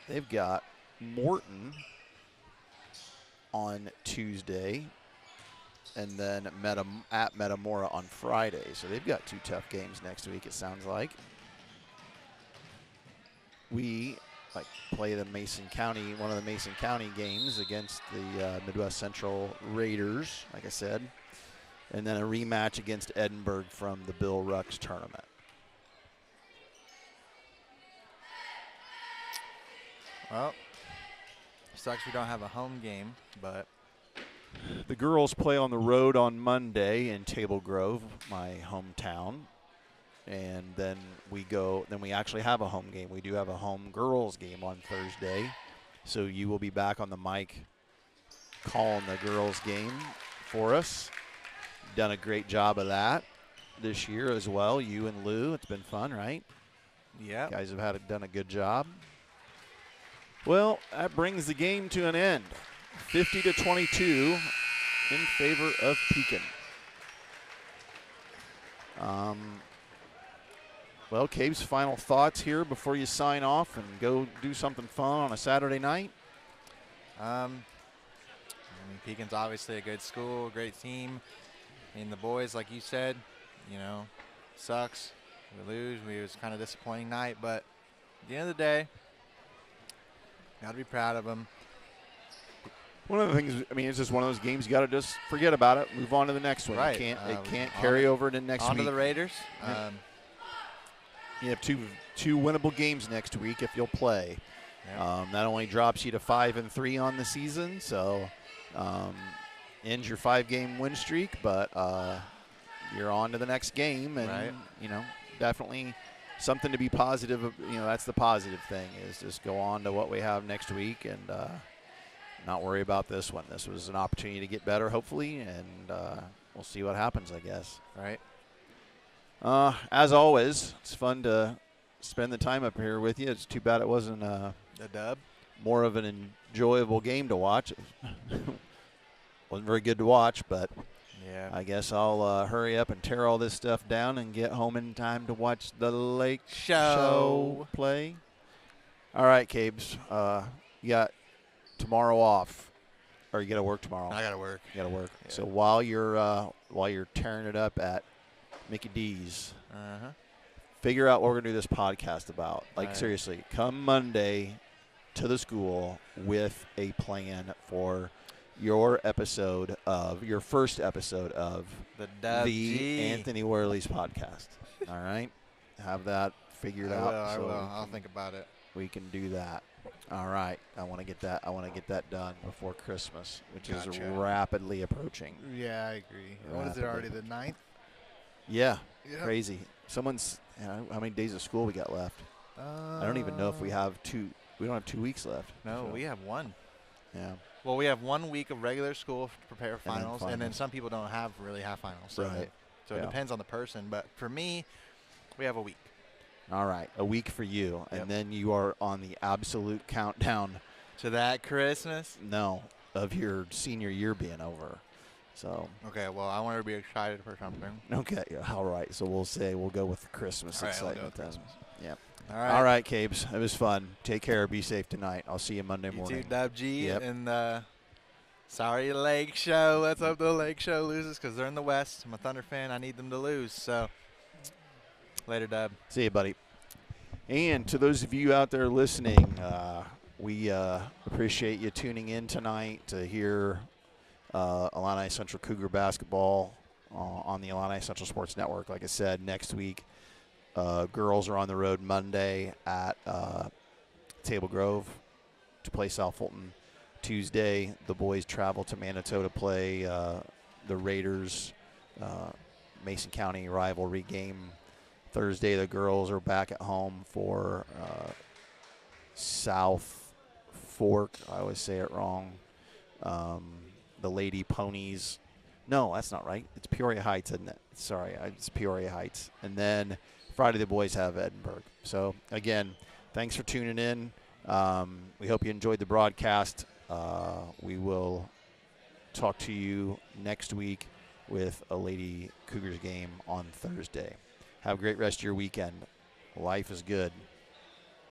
They've got Morton on Tuesday, and then at Metamora on Friday. So they've got two tough games next week, it sounds like. We play the Mason County, one of the Mason County games against the Midwest Central Raiders, like I said, and then a rematch against Edinburgh from the Bill Rux tournament. Well, sucks we don't have a home game, but The girls play on the road on Monday in Table Grove, my hometown. And then we actually have a home game. We do have a home girls game on Thursday. So you will be back on the mic calling the girls game for us. Done a great job of that this year as well. You and Lou, it's been fun, right? yeah. Guys have done a good job. Well, that brings the game to an end. 50-22 in favor of Pekin. Well, Cave's final thoughts here before you sign off and go do something fun on a Saturday night. I mean, Pekin's obviously a good school, great team. And the boys, like you said, sucks. We lose. It was kind of a disappointing night, but at the end of the day, got to be proud of them. One of the things, it's just one of those games you got to just forget about it, move on to the next one. Right. It can't carry over to next on week. to the Raiders. You have two winnable games next week if you'll play. Yeah. That only drops you to 5-3 on the season, so ends your 5-game win streak. But you're on to the next game, and Right. Definitely something to be positive of. That's the positive thing, is just go on to what we have next week and not worry about this one. This was an opportunity to get better, hopefully, and we'll see what happens, I guess. Right. As always, it's fun to spend the time up here with you. It's too bad it wasn't The dub. more of an enjoyable game to watch. Wasn't very good to watch, but Yeah. I guess I'll hurry up and tear all this stuff down and get home in time to watch the Lake Show play. All right, Cabes. You got tomorrow off, or you got to work tomorrow. I got to work. You got to work. Yeah. So while you're tearing it up at Mickey D's, figure out what we're gonna do this podcast about. Right. Seriously, come Monday to the school with a plan for your first episode of The the Anthony Worley's podcast. All right, have that figured out. I so will. I'll think about it. we can do that. All right. I want to get that done before Christmas, which is Gotcha. rapidly approaching. Yeah, I agree. What is it already? The 9th? Yeah. Yep. Crazy. How many days of school we got left? I don't even know if we have two. We don't have 2 weeks left. No, so. we have one. Yeah. Well, we have 1 week of regular school to prepare for And then finals, and then finals. some people don't really have finals. So, Right. so it Yeah. depends on the person. But for me, we have a week. All right. A week for you. Yep. And then you are on the absolute countdown To that Christmas? of your senior year being over. So, Okay, well, I want to be excited for something. okay. All right. So we'll go with the Christmas All right, we'll go excitement with then. Christmas. Yep. All All right, Cabes. It was fun. Take care. Be safe tonight. I'll see you Monday You morning. too, Dub G. Yep. And sorry, Lake Show. Let's hope the Lake Show loses because they're in the West. I'm a Thunder fan. I need them to lose. So, later, Dub. See you, buddy. And to those of you out there listening, we appreciate you tuning in tonight to hear Illini Central Cougar basketball on the Illini Central Sports Network. Like I said, next week, girls are on the road Monday at Table Grove to play South Fulton. Tuesday, the boys travel to Manitou to play the Raiders Mason County rivalry game. Thursday, the girls are back at home for South Fork. I always say it wrong. The Lady Ponies. No, that's not right. It's Peoria Heights, isn't it? Sorry, it's Peoria Heights. And then Friday, the boys have Edinburgh. So, again, thanks for tuning in. We hope you enjoyed the broadcast. We will talk to you next week with a Lady Cougars game on Thursday. Have a great rest of your weekend. Life is good.